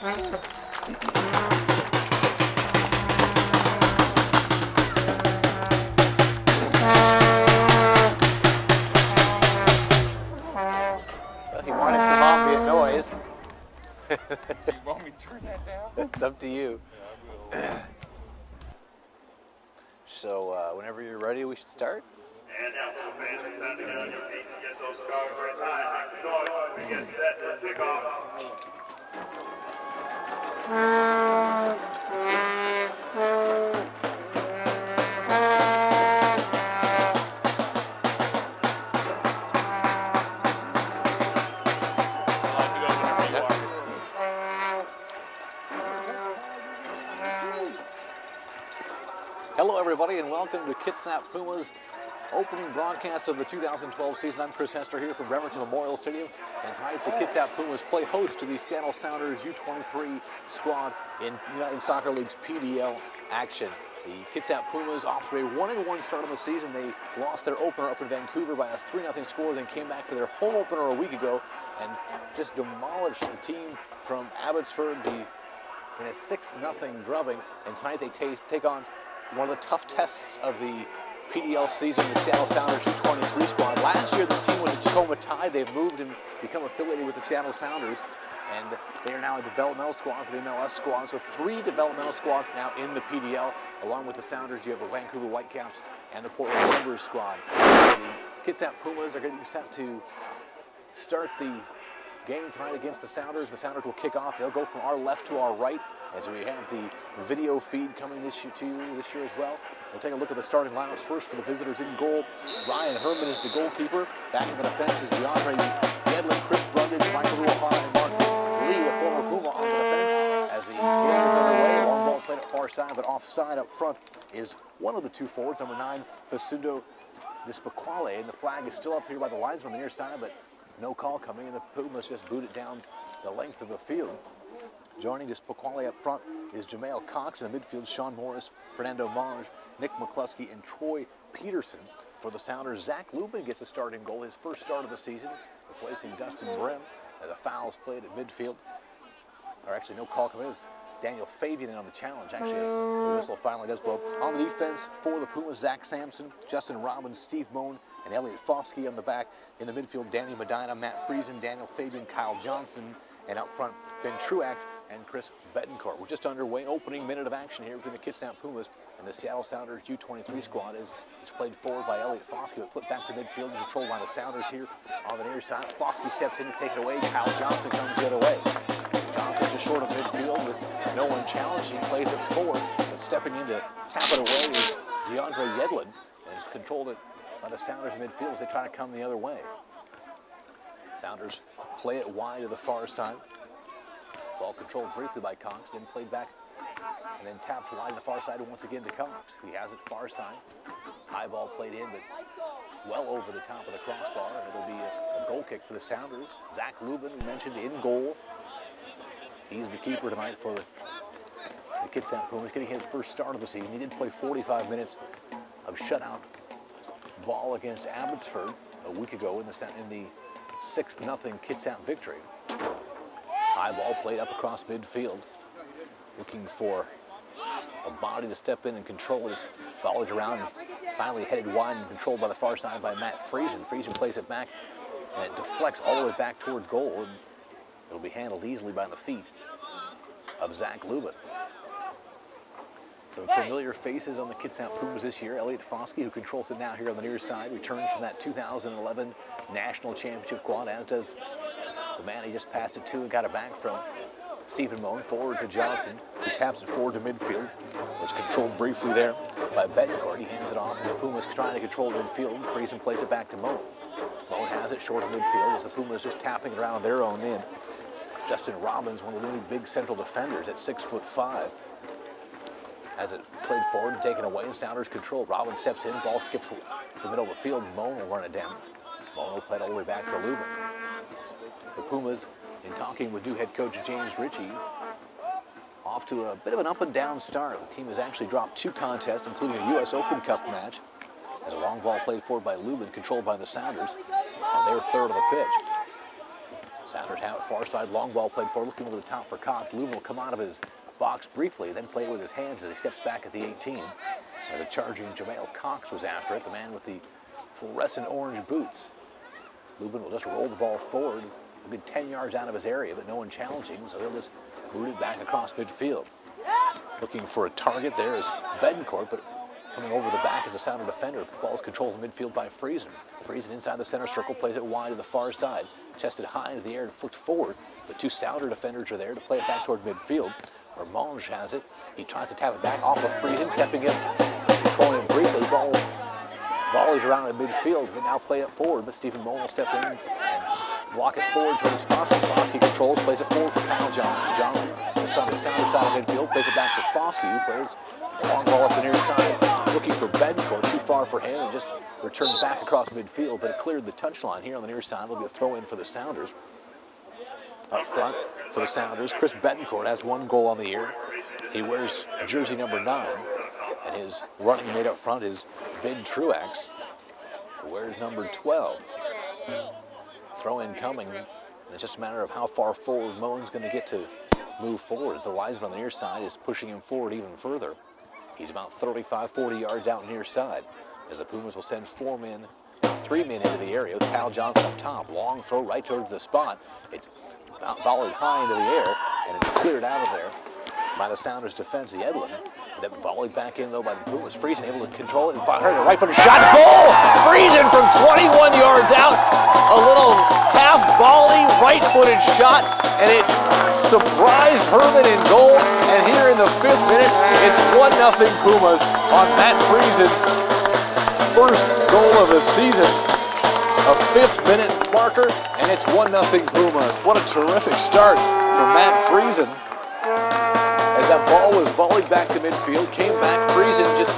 Well, he wanted some ambient noise. Do you want me to turn that down? It's up to you. Yeah, I will. So whenever you're ready, we should start. And now for the fans standing on your feet to get those scarves for a time. Make some noise when we get set for kickoff. Hello, everybody, and welcome to Kitsap Pumas opening broadcast of the 2012 season. I'm Chris Hester here from Bremerton Memorial Stadium, and tonight the Kitsap Pumas play host to the Seattle Sounders U23 squad in United Soccer League's PDL action. The Kitsap Pumas off to a 1-1 start of the season. They lost their opener up in Vancouver by a 3-0 score, then came back for their home opener a week ago and just demolished the team from Abbotsford in a 6-0 drubbing. And tonight they take on one of the tough tests of the PDL season, the Seattle Sounders U23 squad. Last year, this team was a Tacoma Tide. They've moved and become affiliated with the Seattle Sounders, and they are now a developmental squad for the MLS squad. So 3 developmental squads now in the PDL. Along with the Sounders, you have the Vancouver Whitecaps and the Portland Timbers squad. The Kitsap Pumas are getting set to start the game tonight against the Sounders. The Sounders will kick off. They'll go from our left to our right, as we have the video feed coming this year as well. We'll take a look at the starting lineups first for the visitors. In goal, Ryan Herman is the goalkeeper. Back in the defense is DeAndre Yedlin, Chris Brundage, Michael O'Hara, and Mark Lee, a former Puma, on the defense. As the game is underway, long ball played at far side, but offside up front is one of the 2 forwards, number 9, Fasundo Dispaquale, and the flag is still up here by the linesman on the near side, but no call coming, and the Pumas just boot it down the length of the field. Joining Dispaquale up front is Jamail Cox. In the midfield, Sean Morris, Fernando Monge, Nick McCluskey, and Troy Peterson. For the Sounders, Zach Lubin gets a starting goal, his first start of the season, replacing Dustin Brim. The fouls played at midfield. Or actually, no call coming. It's Daniel Fabian in on the challenge. Actually, the whistle finally does blow. On the defense for the Pumas, Zach Sampson, Justin Robbins, Steve Moan, and Elliot Foskey on the back. In the midfield, Danny Medina, Matt Friesen, Daniel Fabian, Kyle Johnson, and out front, Ben Truax and Chris Betancourt. We're just underway, opening minute of action here between the Kitsap Pumas and the Seattle Sounders U23 squad. As it's played forward by Elliot Foskey, but flipped back to midfield, controlled by the Sounders here on the near side. Foskey steps in to take it away. Kyle Johnson comes the other way. Johnson just short of midfield with no one challenging. He plays it forward, but stepping in to tap it away is DeAndre Yedlin, and it's controlled it by the Sounders midfield as they try to come the other way. Sounders play it wide to the far side. Ball controlled briefly by Cox, then played back and then tapped wide to the far side once again to Cox. He has it far side. High ball played in, but well over the top of the crossbar, and it'll be a goal kick for the Sounders. Zach Lubin, we mentioned, in goal. He's the keeper tonight for the Kitsap Pumas, getting his first start of the season. He did play 45 minutes of shutout ball against Abbotsford a week ago in the 6-0 Kitsap victory. High ball played up across midfield, looking for a body to step in and control it. It's followed around and finally headed wide and controlled by the far side by Matt Friesen. Friesen plays it back, and it deflects all the way back towards goal, and it'll be handled easily by the feet of Zach Lubin. Some familiar faces on the Kitsap Pumas this year. Elliot Foskey, who controls it now here on the near side, returns from that 2011 National Championship quad, as does the man he just passed it to and got it back from, Stephen Moan. Forward to Johnson, who taps it forward to midfield. Was controlled briefly there by Betancourt. He hands it off, and the Pumas trying to control midfield. Friesen plays it back to Moan. Moan has it short of midfield as the Pumas just tapping it around their own end. Justin Robbins, one of the really big central defenders at 6'5". As it played forward and taken away, and Sounders control. Robbins steps in, ball skips the middle of the field. Moan will run it down. Moan will play it all the way back to Lubin. The Pumas, in talking with new head coach James Ritchie, off to a bit of an up and down start. The team has actually dropped 2 contests, including a U.S. Open Cup match, as a long ball played forward by Lubin, controlled by the Sounders on their third of the pitch. Sounders have it far side, long ball played forward, looking over the top for Cox. Lubin will come out of his box briefly, then play it with his hands as he steps back at the 18. As a charging Jamel Cox was after it, the man with the fluorescent orange boots. Lubin will just roll the ball forward, a good 10 yards out of his area, but no one challenging, so he'll just boot it back across midfield. Looking for a target there is Bedencourt, but coming over the back is a Sounder defender. The ball is controlled in midfield by Friesen. Friesen inside the center circle, plays it wide to the far side. Chested high into the air and flicked forward, but two Sounder defenders are there to play it back toward midfield, where Monge has it. He tries to tap it back off of Friesen, stepping in, controlling it briefly. The ball volleys around in midfield. They now play it forward, but Stephen Moen will step in and block it forward towards Foskey. Foskey controls, plays it forward for Kyle Johnson. Johnson just on the Sounder side of midfield, plays it back for Foskey, who plays a long ball up the near side, looking for Bedencourt, too far for him, and just returned back across midfield, but it cleared the touchline here on the near side. It'll be a throw in for the Sounders. Up front for the Sounders, Chris Bedencourt has one goal on the year. He wears jersey number 9, and his running mate up front is Ben Truax, who wears number 12. Throw in coming, and it's just a matter of how far forward Moen's going to get to move forward. The linesman on the near side is pushing him forward even further. He's about 35, 40 yards out near side, as the Pumas will send 3 men into the area with Kyle Johnson up top. Long throw right towards the spot. It's volleyed high into the air, and it's cleared out of there by the Sounders defense, Yedlin. Then volleyed back in, though, by the Pumas. Friesen able to control it and fire a right-footed shot. Goal! Friesen from 21 yards out. A little half volley, right-footed shot, and it surprised Herman in goal. And here in the 5th minute, it's 1-0 Pumas on Matt Friesen's first goal of the season. A 5th minute marker, and it's 1-0 Pumas. What a terrific start for Matt Friesen. As that ball was volleyed back to midfield, came back, Friesen just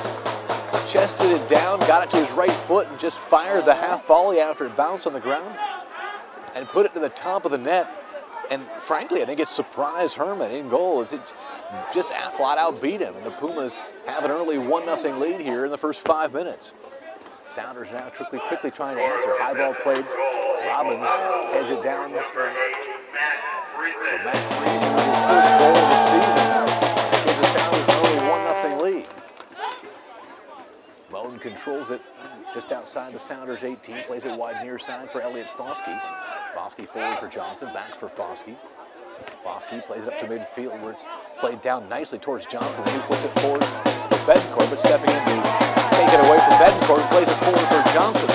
chested it down, got it to his right foot, and just fired the half volley after it bounced on the ground and put it to the top of the net. And frankly, I think it surprised Herman in goal. It just flat out beat him, and the Pumas have an early 1-0 lead here in the first 5 minutes. Sounders now quickly trying to answer. High ball played. Robbins heads it down. So Matt Friesen with his first goal of the season gives the Sounders an early 1-0 lead. Moen controls it just outside the Sounders 18, plays it wide near side for Elliot Foskey. Foskey forward for Johnson, back for Foskey. Foskey plays it up to midfield where it's played down nicely towards Johnson. Then he flicks it forward for Bedencourt, but stepping in to take it away from Bedencourt and plays it forward for Johnson.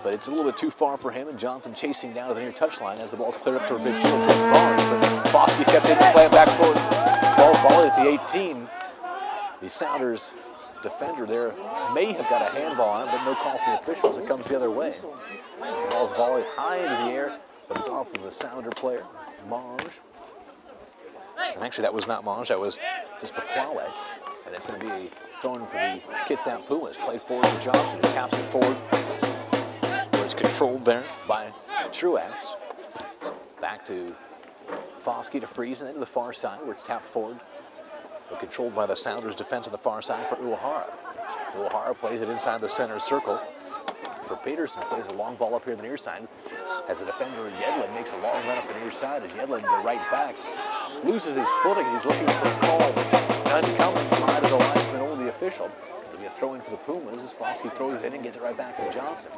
But it's a little bit too far for him, and Johnson chasing down to the near touchline as the ball's cleared up toward midfield towards Barnes. But Foskey steps in to play it back forward. Ball volleyed at the 18. The Sounders defender there may have got a handball on it, but no call from the officials. It comes the other way. The ball's volleyed high into the air, but it's off of the Sounder player, Monge. And actually, that was not Monge, that was just Bakwale. And it's going to be a throw-in for the Kitsap Pumas. Played forward to Johnson, who taps it forward, where it's controlled there by Truax. Back to Foskey to Friesen, into the far side, where it's tapped forward. But controlled by the Sounders defense on the far side for Uehara. Uehara plays it inside the center circle. For Peterson, plays a long ball up here on the near side. As the defender Yedlin makes a long run up the near side, as Yedlin, the right back, loses his footing. He's looking for a call. None coming from either the linesman or the official. It'll be a throw in for the Pumas as Foskey throws it in and gets it right back to Johnson.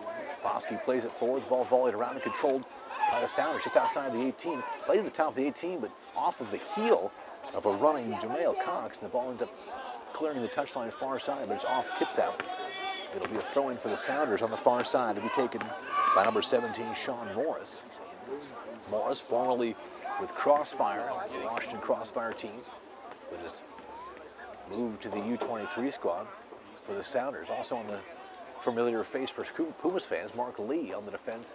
Foskey plays it forward, the ball volleyed around and controlled by the Sounders just outside the 18. Plays at the top of the 18, but off of the heel of a running Jamel Cox, and the ball ends up clearing the touchline far side, but it's off Kitsap. It'll be a throw-in for the Sounders on the far side to be taken by number 17, Sean Morris. Morris, formerly with Crossfire, the Washington Crossfire team, but has moved to the U23 squad for the Sounders. Also on the familiar face for Pumas fans, Mark Lee on the defense,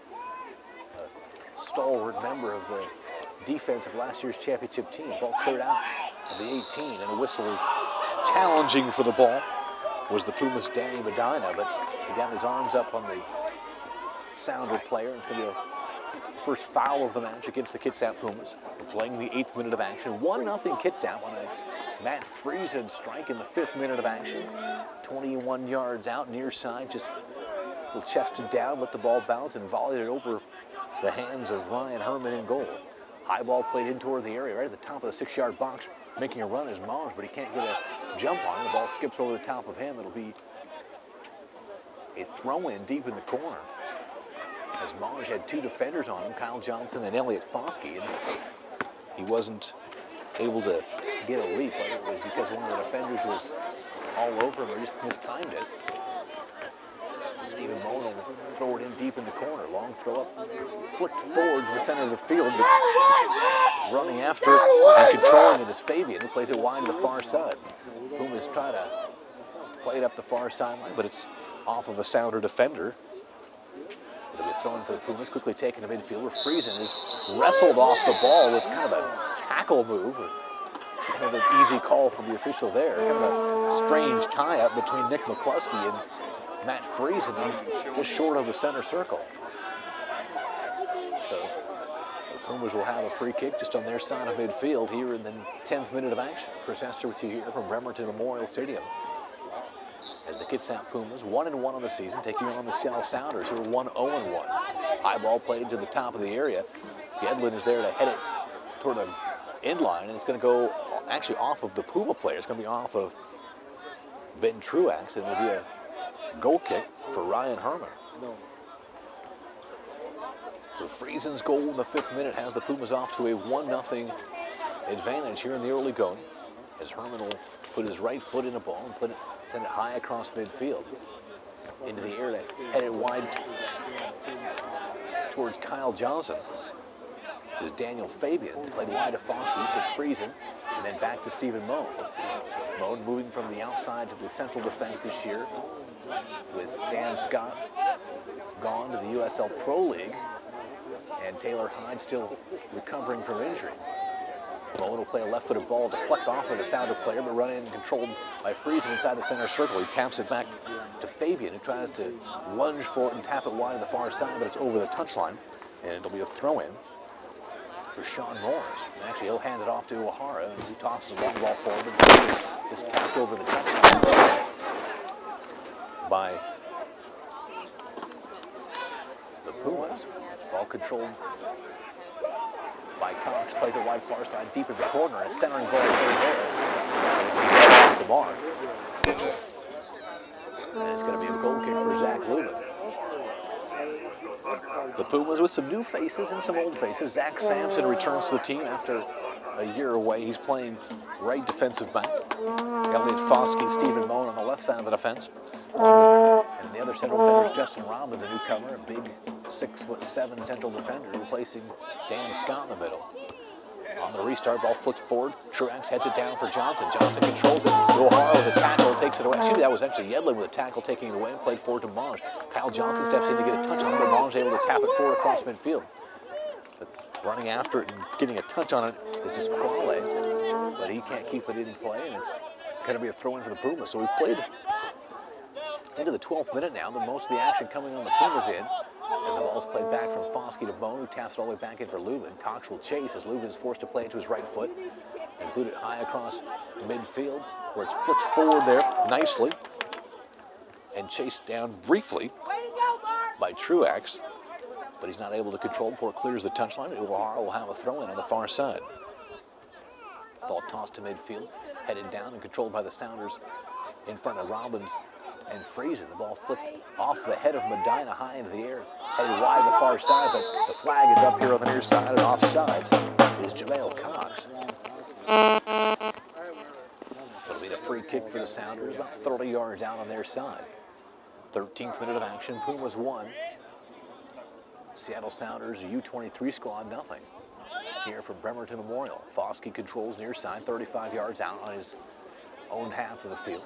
a stalwart member of the defense of last year's championship team. Ball cleared out of the 18, and a whistle is challenging for the ball. Was the Pumas' Danny Medina, but he got his arms up on the Sounder player, and it's going to be a first foul of the match against the Kitsap Pumas. We're playing the 8th minute of action. 1-0 Kitsap on a Matt Friesen strike in the 5th minute of action. 21 yards out near side, just a little chested down, let the ball bounce and volleyed it over the hands of Ryan Herman in goal. High ball played in toward the area, right at the top of the 6-yard box. Making a run is Monge, but he can't get a jump on it. The ball skips over the top of him. It'll be a throw-in deep in the corner. As Monge had 2 defenders on him, Kyle Johnson and Elliot Foskey, and he wasn't able to get a leap, whether it was because one of the defenders was all over him or just mistimed it. Stephen Moen will throw it in deep in the corner. Long throw up, flicked forward to the center of the field, but running after and controlling it is Fabian, who plays it wide to the far side. Pumas try to play it up the far sideline, but it's off of a Sounder defender. It'll be a throw in for the Pumas, quickly taken to midfield, where Friesen is wrestled off the ball with kind of a tackle move. Kind of an easy call from the official there. Kind of a strange tie-up between Nick McCluskey and Matt Friesen, just short of the center circle. So the Pumas will have a free kick just on their side of midfield here in the 10th minute of action. Chris Hester with you here from Bremerton Memorial Stadium. As the Kitsap Pumas, 1-1 on the season, taking on the Seattle Sounders, who are 1-0-1. High ball played to the top of the area. Gedlin is there to head it toward the end line, and it's going to go actually off of the Puma player. It's going to be off of Ben Truax, and it'll be a goal kick for Ryan Herman. So Friesen's goal in the 5th minute has the Pumas off to a 1-0 advantage here in the early going, as Herman will put his right foot in a ball and send it high across midfield into the air to head it wide towards Kyle Johnson. Is Daniel Fabian, played wide to Foskey to Friesen, and then back to Stephen Moen. Moen moving from the outside to the central defense this year, with Dan Scott gone to the USL Pro League, and Taylor Hyde still recovering from injury. Moen will play a left-footed ball, deflects off of the Sounder player, but run in and controlled by Friesen inside the center circle. He taps it back to Fabian, who tries to lunge for it and tap it wide to the far side, but it's over the touchline, and it'll be a throw-in for Sean Morris. And actually, he'll hand it off to O'Hara, who tosses a long ball forward, and just tapped over the touchline by the Pumas. Ball controlled by Cox, plays it wide far side, deep in the corner, and centering ball played there. And it's off the mark. And it's going to be a goal kick for Zach Lubin. The Pumas with some new faces and some old faces. Zach Sampson returns to the team after a year away. He's playing right defensive back. Elliot Foskey, Stephen Moen on the left side of the defense. And the other central defender is Justin Robbins, a newcomer, a big 6'7" central defender, replacing Dan Scott in the middle. On the restart, ball flicked forward. Truax heads it down for Johnson. Johnson controls it. O'Hara with a tackle, takes it away. Excuse me, that was actually Yedlin with a tackle taking it away and played forward to Monge. Kyle Johnson steps in to get a touch on it, but Monge is able to tap it forward across midfield. But running after it and getting a touch on it is just Quale, but he can't keep it in play, and it's going to be a throw-in for the Pumas. So we've played into the 12th minute now, but most of the action coming on the Pumas end. As the ball's played back from Foskey to Moen, who taps it all the way back in for Lubin. Cox will chase as Lubin is forced to play it to his right foot and boot it high across midfield, where it's flicked forward there nicely and chased down briefly by Truax, but he's not able to control before it clears the touchline. O'Hara will have a throw-in on the far side. Ball tossed to midfield, headed down and controlled by the Sounders in front of Robbins and Friesen. The ball flicked off the head of Medina high into the air. It's headed wide to the far side, but the flag is up here on the near side, and offsides is Jamel Cox. It'll be the free kick for the Sounders, about 30 yards out on their side. 13th minute of action, Pumas 1. Seattle Sounders U23 squad, nothing. Here from Bremerton Memorial. Foskey controls near side, 35 yards out on his own half of the field.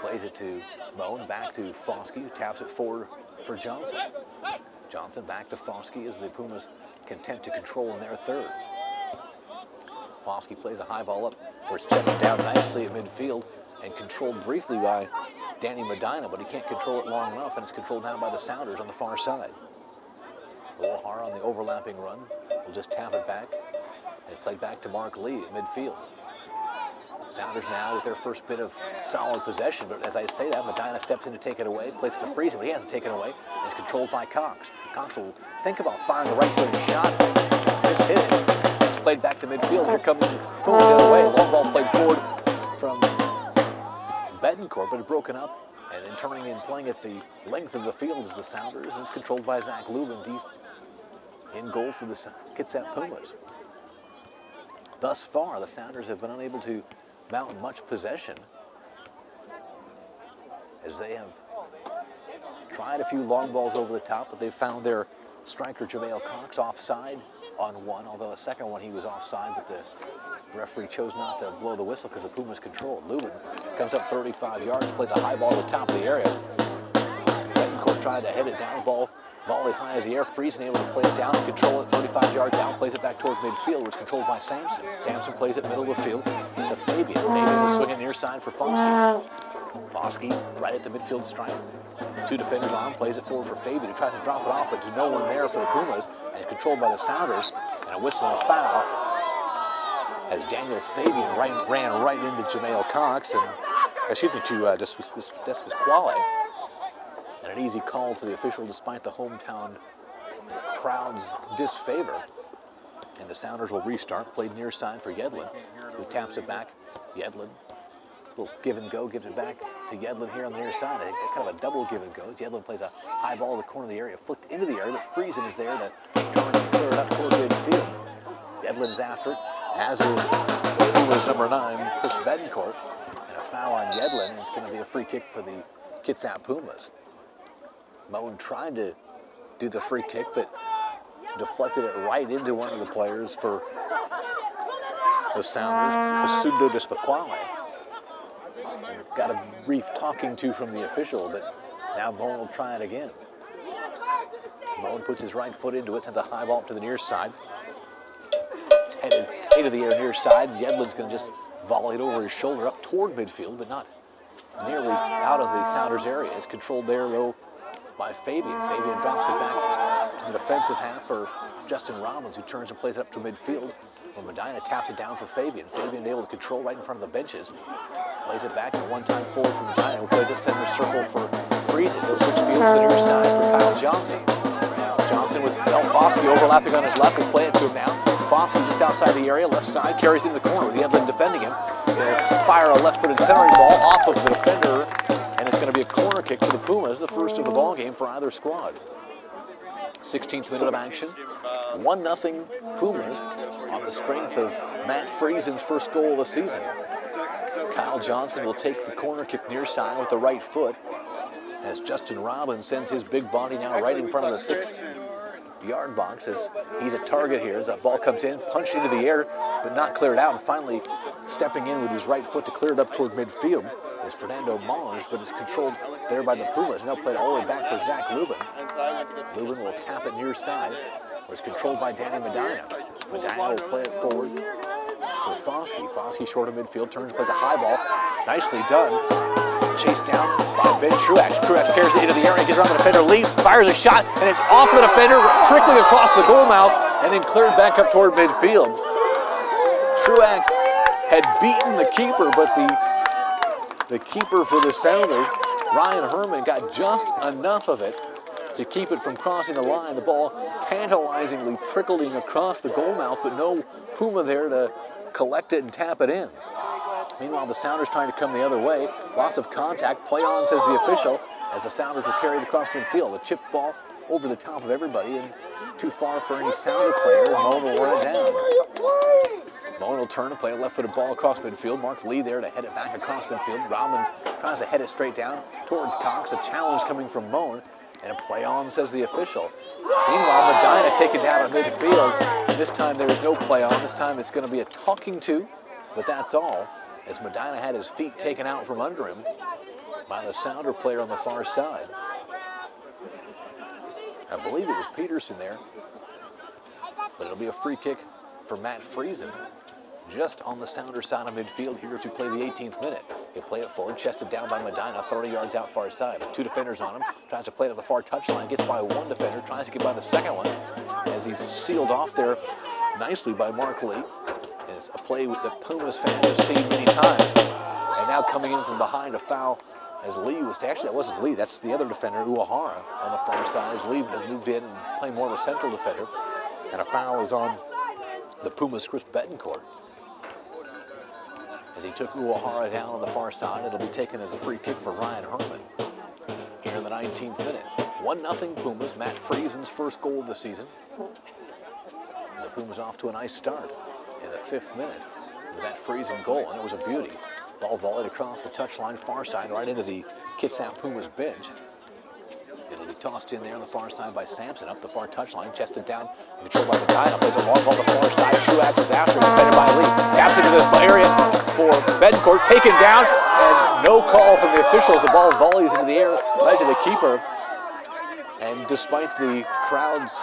Plays it to Moen, back to Foskey, who taps it forward for Johnson. Johnson back to Foskey as the Pumas content to control in their third. Foskey plays a high ball up where it's chested down nicely at midfield and controlled briefly by Danny Medina, but he can't control it long enough, and it's controlled now by the Sounders on the far side. O'Hara on the overlapping run will just tap it back and play back to Mark Lee at midfield. Sounders now with their first bit of solid possession, but as I say that, Medina steps in to take it away, plays it to Friesen, but he hasn't taken it away. It's controlled by Cox. Cox will think about firing the right-footed shot, just hit it. It's played back to midfield. Here comes Pumas the other way. Long ball played forward from Betancourt, but it's broken up. And then turning and playing at the length of the field is the Sounders, and it's controlled by Zach Lubin deep in goal for the Kitsap Pumas. Thus far, the Sounders have been unable to mount much possession as they have tried a few long balls over the top, but they've found their striker JaVale Cox offside on one, although the second one he was offside, but the referee chose not to blow the whistle because the Pumas controlled. Lubin comes up 35 yards, plays a high ball to the top of the area. Betancourt tried to head it down, the ball volleyed high in the air. Friesen able to play it down and control it 35 yards out, plays it back toward midfield, which is controlled by Sampson. Sampson plays it middle of the field to Fabian. Fabian will swing it near side for Foskey. Foskey right at the midfield stripe. Two defenders on him, plays it forward for Fabian, who tries to drop it off, but to no one there for the Pumas, and it's controlled by the Sounders, and a whistle and a foul as Daniel Fabian ran right into Jamel Cox, and excuse me, to Despisquale. And an easy call for the official despite the hometown crowd's disfavor. And the Sounders will restart, played near side for Yedlin, who taps it back. Yedlin will give and go, gives it back to Yedlin here on the near side. Kind of a double give and go. Yedlin plays a high ball to the corner of the area, flicked into the area, but Friesen is there to turn and clear it up toward midfield. Yedlin is after it, as is Pumas number 9, Chris Betancourt. And a foul on Yedlin, and it's going to be a free kick for the Kitsap Pumas. Moen tried to do the free kick, but deflected it right into one of the players for the Sounders, Fasundo Despisquale. Got a brief talking to from the official, but now Moen will try it again. Moen puts his right foot into it, sends a high ball up to the near side. It's headed into the air near side. Yedlin's going to just volley it over his shoulder up toward midfield, but not nearly out of the Sounders area. It's controlled there, though, by Fabian. Fabian drops it back to the defensive half for Justin Robbins, who turns and plays it up to midfield. When Medina taps it down for Fabian. Fabian able to control right in front of the benches. Plays it back, and a one-time forward from Medina, who plays it center circle for Friesen. He'll switch fields to the near side for Kyle Johnson. Johnson with Foskey overlapping on his left. Will play it to him now. Foskey just outside the area, left side, carries it in the corner with Yedlin defending him. He'll fire a left-footed centering ball off of the defender, and it's going to be a corner kick for the Pumas, the first of the ball game for either squad. 16th minute of action. 1-0 Pumas on the strength of Matt Friesen's first goal of the season. Kyle Johnson will take the corner kick near side with the right foot as Justin Robbins sends his big body now right in front of the 6-yard box as he's a target here as that ball comes in, punched into the air, but not cleared out, and finally stepping in with his right foot to clear it up toward midfield is Fernando Mullins, but it's controlled there by the Pumas. Now played all the way back for Zach Lubin. Lubin will tap it near side, where it's controlled by Danny Medina. Medina will play it forward for Foskey. Foskey short of midfield, turns, plays a high ball. Nicely done. Chased down by Ben Truax. Truax carries it into the area, gets around the defender, lead, fires a shot, and it's off the defender, trickling across the goal mouth, and then cleared back up toward midfield. Truax had beaten the keeper, but the keeper for the Sounders, Ryan Herman, got just enough of it to keep it from crossing the line. The ball tantalizingly trickling across the goal mouth, but no Puma there to collect it and tap it in. Meanwhile, the Sounders trying to come the other way. Lots of contact. Play on, says the official, as the Sounders were carried across midfield. A chip ball over the top of everybody and too far for any Sounder player. Moen will run it down. Moen will turn and play a left-footed ball across midfield. Mark Lee there to head it back across midfield. Robbins tries to head it straight down towards Cox. A challenge coming from Moen. And a play on, says the official. Meanwhile, Medina taken down at midfield. This time there is no play on. This time it's going to be a talking to, but that's all, as Medina had his feet taken out from under him by the Sounder player on the far side. I believe it was Peterson there, but it'll be a free kick for Matt Friesen, just on the Sounder side of midfield here as we play the 18th minute. He'll play it forward, chested down by Medina, 30 yards out far side. Two defenders on him, tries to play it at the far touchline, gets by one defender, tries to get by the second one, as he's sealed off there nicely by Mark Lee. And It's a play that Pumas fans have seen many times. And now coming in from behind, a foul as Lee was, actually that wasn't Lee, that's the other defender, Uehara, on the far side, as Lee has moved in and playing more of a central defender. And a foul is on the Pumas' Chris Betancourt. As he took Uehara down on the far side, it'll be taken as a free kick for Ryan Herman. Here in the 19th minute. 1-0 Pumas, Matt Friesen's first goal of the season. And the Pumas off to a nice start in the 5th minute with that Friesen goal, and it was a beauty. Ball volleyed across the touchline, far side, right into the Kitsap Pumas bench. It'll be tossed in there on the far side by Sampson, up the far touchline, chested down, controlled by Medina, plays a long ball to the far side, Truax is after, defended by Lee, taps into this area for Betancourt, taken down, and no call from the officials. The ball volleys into the air, right to the keeper, and despite the crowd's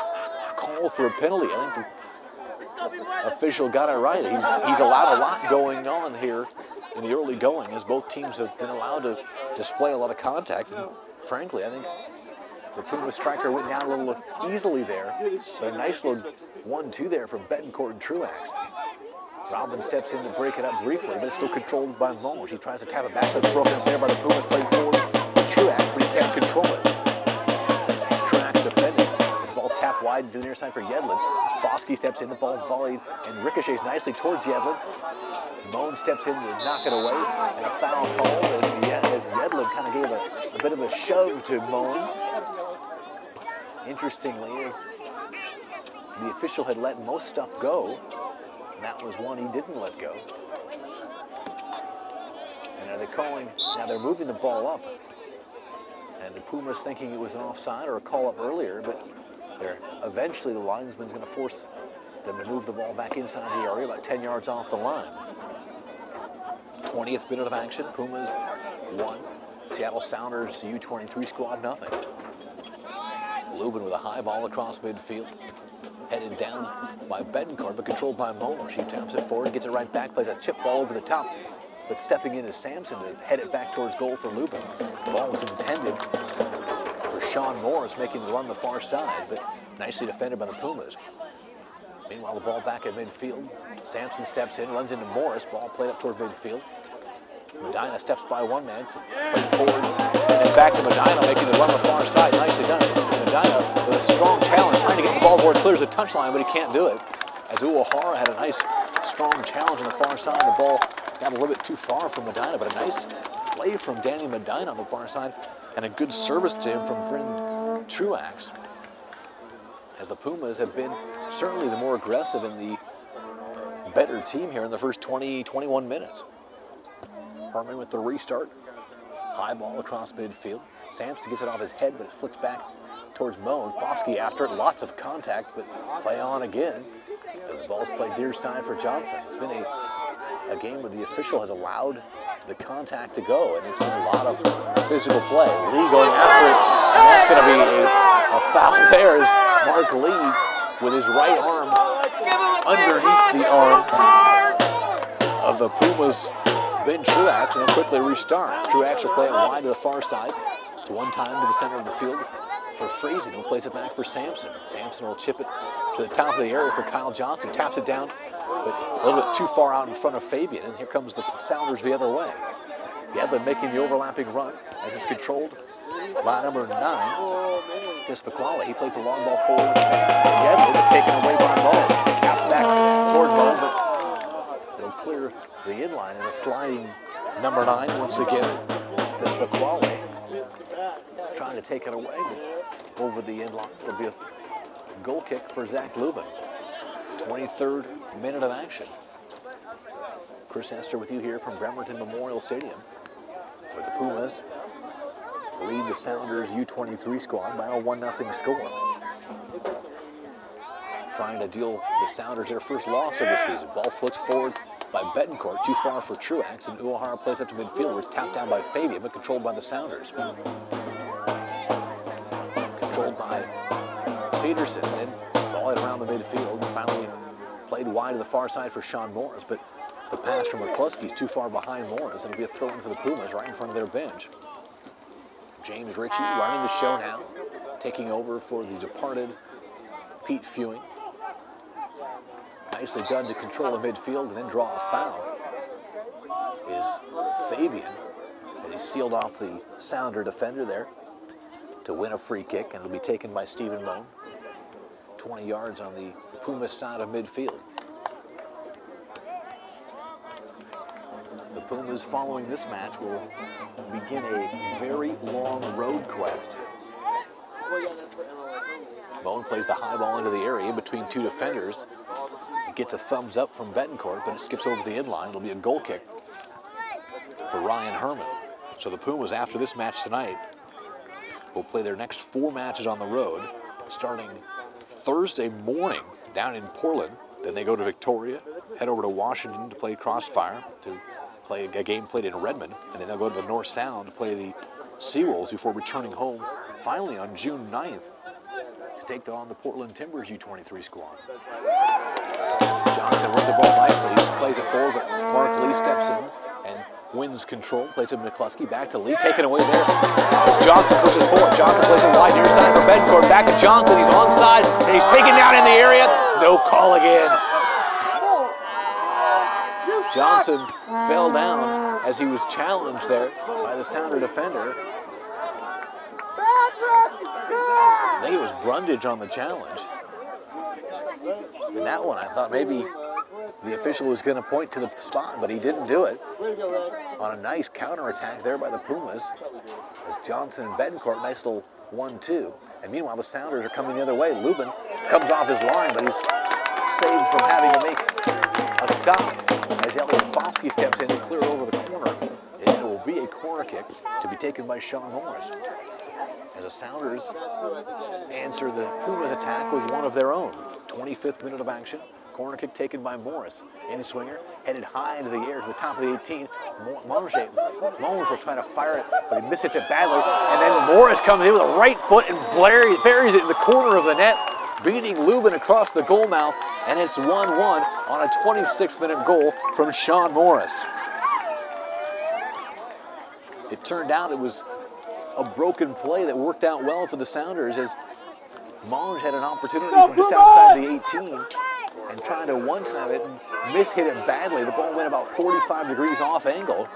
call for a penalty, I think the official got it right. He's allowed a lot going on here in the early going, as both teams have been allowed to display a lot of contact. And frankly, I think the Puma striker went down a little easily there, but a nice little 1-2 there from Betancourt and Truax. Robin steps in to break it up briefly, but it's still controlled by Monge. He tries to tap it back, but it's broken up there by the Pumas, played forward for Truax, but he can't control it. Truax defending. This ball's tapped wide to the near side for Yedlin. Foskey steps in, the ball volleyed and ricochets nicely towards Yedlin. Moan steps in to knock it away, and a foul called as Yedlin kind of gave a bit of a shove to Moan. Interestingly, as the official had let most stuff go, and that was one he didn't let go. And are they calling, now they're moving the ball up, and the Pumas thinking it was an offside or a call up earlier, but eventually the linesman's going to force them to move the ball back inside the area, about 10 yards off the line. 20th minute of action, Pumas 1, Seattle Sounders U23 squad 0. Lubin with a high ball across midfield, headed down by Betancourt, but controlled by Moeller. She taps it forward, gets it right back, plays a chip ball over the top, but stepping in is Sampson to head it back towards goal for Lubin. The ball was intended for Sean Morris, making the run the far side, but nicely defended by the Pumas. Meanwhile, the ball back at midfield. Sampson steps in, runs into Morris. Ball played up towards midfield. Medina steps by one man, played forward, and then back to Medina, making the run the far side. Nicely done. Medina with a strong challenge, trying to get the ball where it clears the touchline, but he can't do it. As Uehara had a nice, strong challenge on the far side. The ball got a little bit too far from Medina, but a nice play from Danny Medina on the far side, and a good service to him from Brendan Truax. As the Pumas have been certainly the more aggressive and the better team here in the first 20-21 minutes. Herman with the restart. High ball across midfield. Sampson gets it off his head, but it flicks back towards Moan. Foskey after it. Lots of contact, but play on again. As the ball's played near side for Johnson. It's been a game where the official has allowed the contact to go, and it's been a lot of physical play. Lee going after it, and that's going to be a foul there as Mark Lee with his right arm underneath the arm of the Pumas Ben Truax, and they'll quickly restart. Truax will play it wide to the far side. It's one time to the center of the field for Friesen, who plays it back for Sampson. Sampson will chip it to the top of the area for Kyle Johnson, taps it down, but a little bit too far out in front of Fabian, and here comes the Sounders the other way. Yedlin making the overlapping run as it's controlled by number 9, Despacquale. He plays the long ball forward, and Yedlin taken away by Moe. Tapped back toward Moe, but it'll clear the inline as a sliding number 9 once again. Despacquale trying to take it away, but over the inline. It'll be a goal kick for Zach Lubin. 23rd minute of action. Chris Hester with you here from Bremerton Memorial Stadium, where the Pumas lead the Sounders U23 squad by a 1-0 score. Trying to deal the Sounders their first loss of the season. Ball flips forward by Betancourt, too far for Truax, and Uehara plays up to midfield where it's tapped down by Fabian, but controlled by the Sounders. Controlled by Peterson, then ball it around the midfield, and finally played wide to the far side for Sean Morris, but the pass from McCluskey's too far behind Morris. It'll be a throw-in for the Pumas right in front of their bench. James Ritchie running the show now, taking over for the departed Pete Fewing. nicely done to control the midfield and then draw a foul is Fabian. And he sealed off the Sounder defender there to win a free kick, and it'll be taken by Stephen Moan. 20 yards on the Pumas side of midfield. The Pumas, following this match, will begin a very long road quest. Moan plays the high ball into the area between two defenders. It gets a thumbs up from Betancourt, but it skips over the inline. It'll be a goal kick for Ryan Herman. So the Pumas, after this match tonight, will play their next 4 matches on the road, starting Thursday morning down in Portland. Then they go to Victoria, head over to Washington to play Crossfire, to play a game played in Redmond, and then they'll go to the North Sound to play the Seawolves before returning home finally on June 9th to take on the Portland Timbers U23 squad. Johnson runs the ball nicely, plays it forward, but Mark Lee steps in and wins control, plays it to McCluskey, back to Lee, taken away there as Johnson pushes forward. Johnson plays it wide near side for Betancourt, back to Johnson, he's onside, and he's taken down in the area. No call again. Johnson fell down as he was challenged there by the Sounder defender. I think it was Brundage on the challenge. In that one, I thought maybe the official was going to point to the spot, but he didn't do it. On a nice counterattack there by the Pumas, as Johnson and Betancourt, nice little 1-2. And meanwhile, the Sounders are coming the other way. Lubin comes off his line, but he's saved from having to make a stop as Elliot Foskey steps in to clear over the corner. And it will be a corner kick to be taken by Sean Morris, as the Sounders answer the Pumas attack with one of their own. 25th minute of action. Corner kick taken by Morris. In-swinger, headed high into the air to the top of the 18. Monge will try to fire it, but he misses it badly. And then Morris comes in with a right foot and buries it in the corner of the net, beating Lubin across the goal mouth. And it's 1-1 on a 26th-minute goal from Sean Morris. It turned out it was a broken play that worked out well for the Sounders, as Monge had an opportunity from just outside the 18 and trying to one-time it and mishit it badly. The ball went about 45 degrees off angle,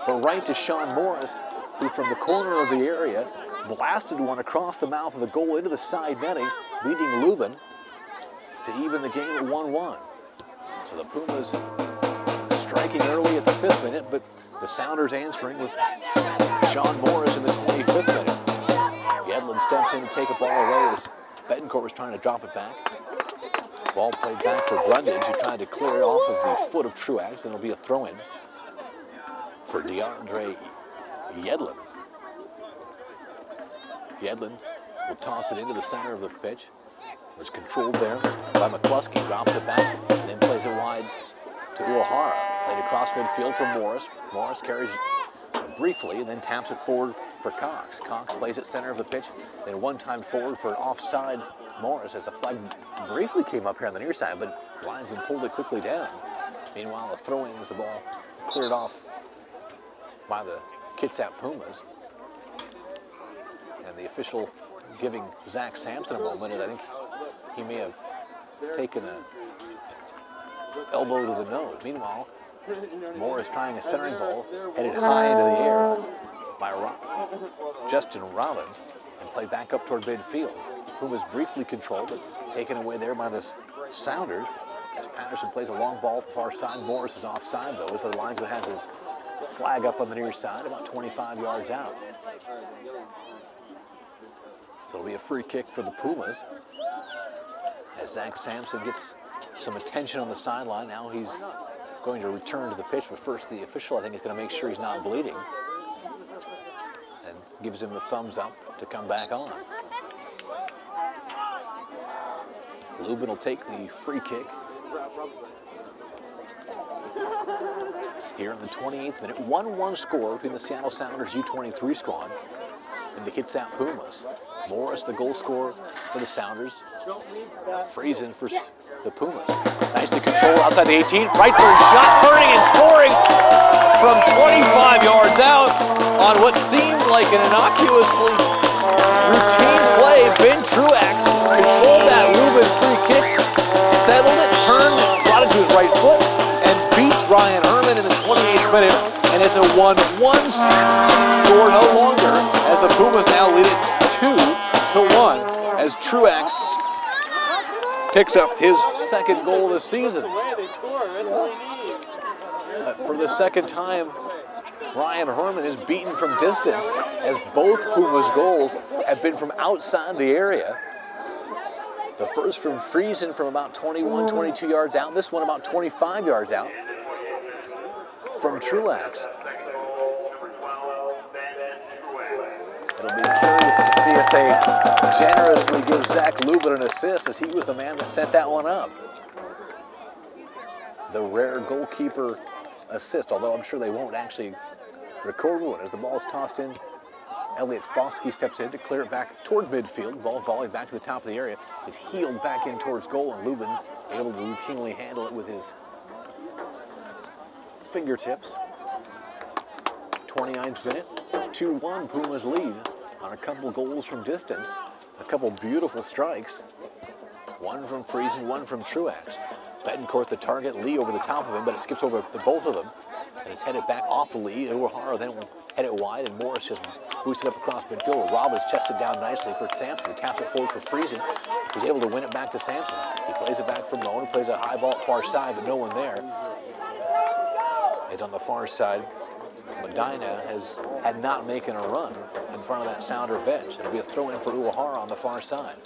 but right to Sean Morris, who from the corner of the area blasted one across the mouth of the goal into the side netting, beating Lubin to even the game at 1-1. So the Pumas striking early at the 5th minute, but the Sounders answering with Sean Morris in the 25th minute. Yedlin steps in to take a ball away as Betancourt was trying to drop it back. Ball played back for Brundage, who tried to clear it off of the foot of Truax, and it'll be a throw-in for DeAndre Yedlin. Yedlin will toss it into the center of the pitch. It's controlled there by McCluskey, drops it back, and then plays it wide to Uehara. Played across midfield for Morris. Morris carries it briefly and then taps it forward for Cox. Cox plays it center of the pitch, then one time forward for an offside Morris, as the flag briefly came up here on the near side, but linesman pulled it quickly down. Meanwhile, the throw-in as the ball cleared off by the Kitsap Pumas. And the official giving Zach Sampson a moment, and I think he may have taken an elbow to the nose. Meanwhile, Morris trying a centering ball, headed high into the air by Justin Robbins, and played back up toward midfield. Pumas briefly controlled, but taken away there by the Sounders, as Patterson plays a long ball at the far side. Morris is offside, though, as the linesman has his flag up on the near side, about 25 yards out. So it'll be a free kick for the Pumas, as Zach Sampson gets some attention on the sideline. Now he's going to return to the pitch, but first the official, I think, is going to make sure he's not bleeding, and gives him the thumbs up to come back on. Lubin will take the free kick here in the 28th minute. 1-1 score between the Seattle Sounders U23 squad and the Kitsap Pumas. Morris, the goal scorer for the Sounders. Friesen for the Pumas. Nicely controlled outside the 18. Right for his shot, turning and scoring from 25 yards out on what seemed like an innocuously routine play. Ben Truax controlled that Lubin free kick, settled it, turned right foot and beats Ryan Herman in the 28th minute. And it's a 1-1 score no longer, as the Pumas now lead it 2-1 as Truax picks up his second goal of the season. For the second time, Ryan Herman is beaten from distance, as both Pumas goals have been from outside the area. The first from Friesen from about 21, 22 yards out. This one about 25 yards out from Truax. It'll be curious to see if they generously give Zach Lubin an assist, as he was the man that set that one up. The rare goalkeeper assist, although I'm sure they won't actually record one. As the ball is tossed in, Elliot Foskey steps in to clear it back toward midfield. Ball volleyed back to the top of the area. It's heeled back in towards goal, and Lubin able to routinely handle it with his fingertips. 29th minute, 2-1 Pumas lead on a couple goals from distance. A couple beautiful strikes. One from Friesen, one from Truax. Betancourt the target, Lee over the top of him, but it skips over the both of them. And it's headed back off of Lee. Uehara then will head it wide, and Morris just boosted up across midfield, where Robbins chested down nicely for Sampson, who taps it forward for Friesen. He's able to win it back to Sampson. He plays it back for Moan, who plays a high ball at far side, but no one there. Is on the far side. Medina had not making a run in front of that Sounder bench. It'll be a throw in for Uehara on the far side.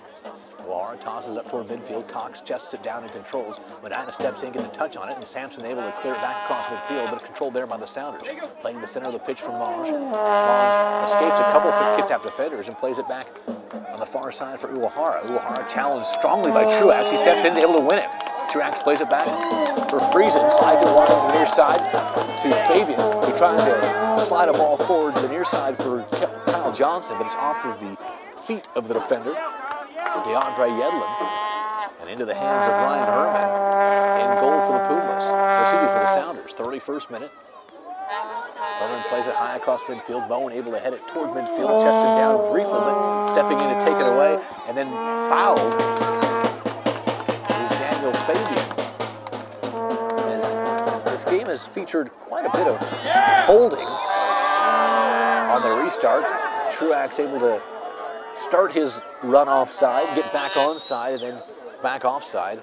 Uehara tosses up toward midfield. Cox chests it down and controls. Medina steps in, gets a touch on it, and Sampson able to clear it back across midfield, but controlled there by the Sounders. Playing the center of the pitch for Monge. Monge escapes a couple of Kitsap defenders and plays it back on the far side for Uehara. Uehara challenged strongly by Truax. He steps in, is able to win it. Truax plays it back for Friesen, slides it wide on the near side to Fabian, who tries to slide a ball forward to the near side for Kyle Johnson, but it's off of the feet of the defender, DeAndre Yedlin, and into the hands of Ryan Herman in goal for the Pumas, for the Sounders. 31st minute. Herman plays it high across midfield. Bowen able to head it toward midfield, chested down briefly, but stepping in to take it away, and then fouled is Daniel Fabian. This game has featured quite a bit of holding on the restart. Truax able to start his run offside, get back onside, and then back offside.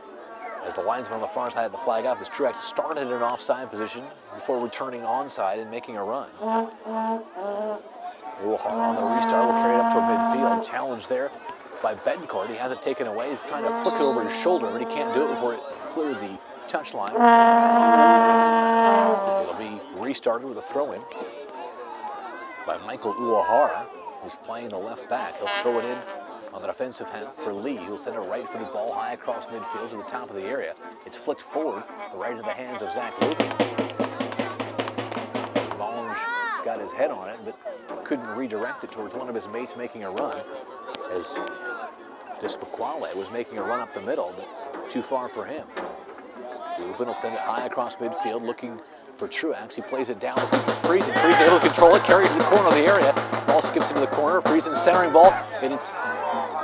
As the linesman on the far side had the flag up, as Truax started in an offside position before returning onside and making a run. Uehara on the restart will carry it up toward midfield. Challenge there by Betancourt. He has it taken away. He's trying to flick it over his shoulder, but he can't do it before it cleared the touchline. It'll be restarted with a throw-in by Michael Uehara, who's playing the left back. He'll throw it in on the defensive half for Lee. He'll send a right-footed ball high across midfield to the top of the area. It's flicked forward, right into the hands of Zach Lubin. Monge got his head on it, but couldn't redirect it towards one of his mates making a run, as Despaquale was making a run up the middle, but too far for him. Lubin will send it high across midfield, looking for Truax. He plays it down, looking for Friesen. Friesen able to control it, carry it to the corner of the area. Ball skips into the corner. Friesen centering ball, and it's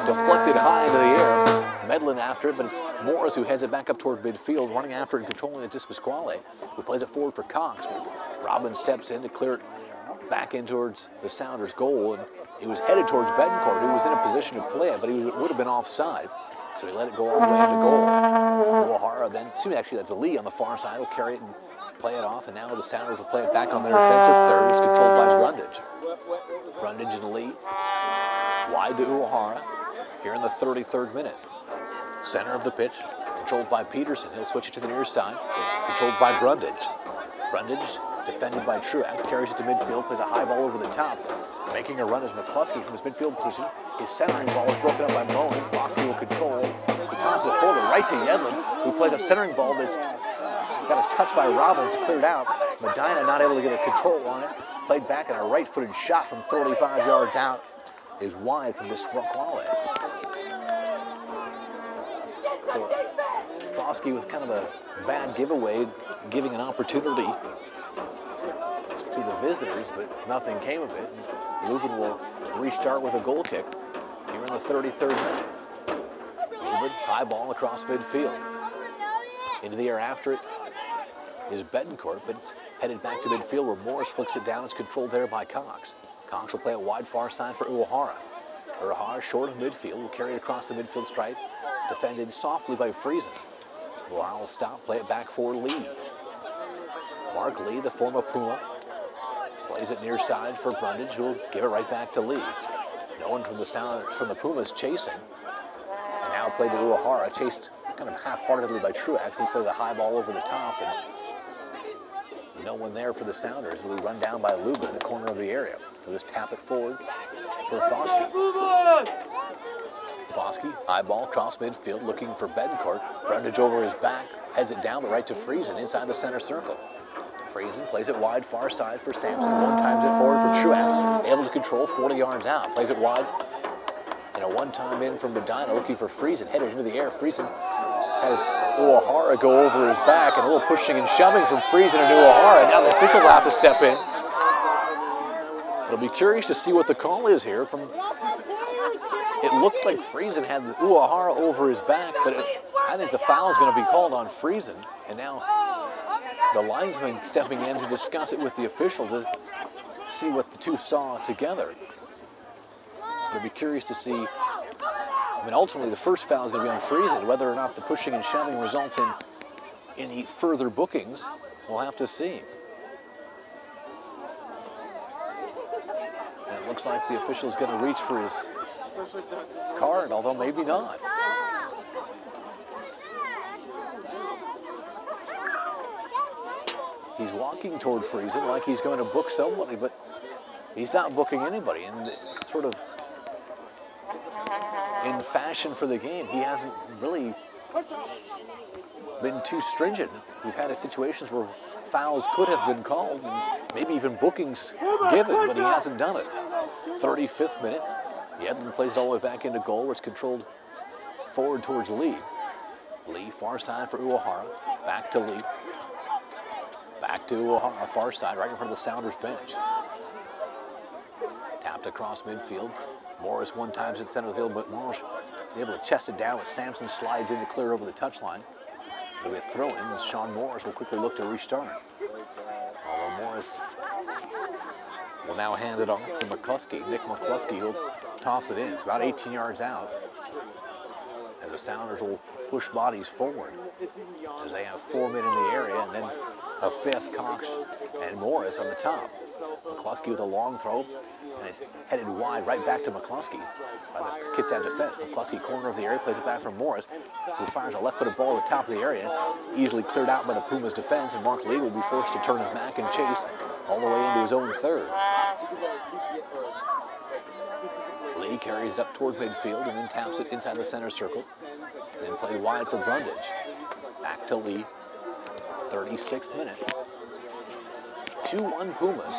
deflected high into the air. Medlin after it, but it's Morris who heads it back up toward midfield, running after it and controlling it. Despaquale, who plays it forward for Cox. Robbins steps in to clear it back in towards the Sounders' goal, and he was headed towards Betancourt, who was in a position to play it, but he would have been offside. So he let it go all the way into goal. Uehara then, actually that's Lee on the far side, will carry it and play it off, and now the Sounders will play it back on their offensive third. It's controlled by Brundage. Brundage and Lee, wide to Uehara, here in the 33rd minute. Center of the pitch, controlled by Peterson. He'll switch it to the near side, controlled by Brundage. Brundage, defended by Truax, carries it to midfield, plays a high ball over the top. Making a run is McCluskey from his midfield position. His centering ball is broken up by Moen. Foskey will control. He tosses it forward right to Yedlin, who plays a centering ball that's got a touch by Robbins, cleared out. Medina not able to get a control on it. Played back, and a right-footed shot from 35 yards out is wide from Despaquale. So Foskey with kind of a bad giveaway, giving an opportunity to the visitors, but nothing came of it. Lubin will restart with a goal kick here in the 33rd minute. Lubin, high ball across midfield. Into the air after it is Betancourt, but it's headed back to midfield where Morris flicks it down. It's controlled there by Cox. Cox will play it wide far side for Uehara. Uehara short of midfield, will carry it across the midfield stripe, defended softly by Friesen. Uehara will stop, play it back for Lee. Mark Lee, the former Puma, plays it near side for Brundage, who will give it right back to Lee. No one from the Pumas chasing. And now played to Uehara, chased kind of half-heartedly by Truax. He played a high ball over the top, and no one there for the Sounders. It'll be run down by Luba in the corner of the area. So just tap it forward for Foskey. Foskey, high ball, cross midfield, looking for Betancourt. Brundage over his back, heads it down, but right to Friesen inside the center circle. Friesen plays it wide, far side for Sampson. One times it forward for Truax, able to control 40 yards out. Plays it wide, and a one-time in from Medina, looking for Friesen, headed into the air. Friesen has Uehara go over his back, and a little pushing and shoving from Friesen and Uehara. Now the officials will have to step in. It'll be curious to see what the call is here. It looked like Friesen had Uehara over his back, but I think the foul is going to be called on Friesen, and now the linesman stepping in to discuss it with the official to see what the two saw together. It'll be curious to see. I mean, ultimately, the first foul is going to be on Friesen. Whether or not the pushing and shoving results in any further bookings, we'll have to see. And it looks like the official is going to reach for his card, although maybe not. He's walking toward Friesen like he's going to book somebody, but he's not booking anybody. And sort of in fashion for the game, he hasn't really been too stringent. We've had situations where fouls could have been called, and maybe even bookings given, but he hasn't done it. 35th minute, Yedlin plays all the way back into goal, where it's controlled forward towards Lee. Lee, far side for Uehara, back to Lee. Back to Uehara, far side, right in front of the Sounders bench. Tapped across midfield. Morris one times at center of the field, but Marsh able to chest it down, but Sampson slides in to clear over the touchline. There'll be a throw in. Sean Morris will quickly look to restart. Although Morris will now hand it off to McCluskey. Nick McCluskey will toss it in. It's about 18 yards out, as the Sounders will push bodies forward, as they have 4 men in the area, and then a fifth, Cox and Morris on the top. McCluskey with a long throw, and it's headed wide right back to McCluskey by the Kitsap defense. McCluskey, corner of the area, plays it back from Morris, who fires a left-footed ball at the top of the area. It's easily cleared out by the Pumas defense, and Mark Lee will be forced to turn his back and chase all the way into his own third. Lee carries it up toward midfield and then taps it inside the center circle. And then played wide for Brundage. Back to Lee. 36th minute. 2-1 Pumas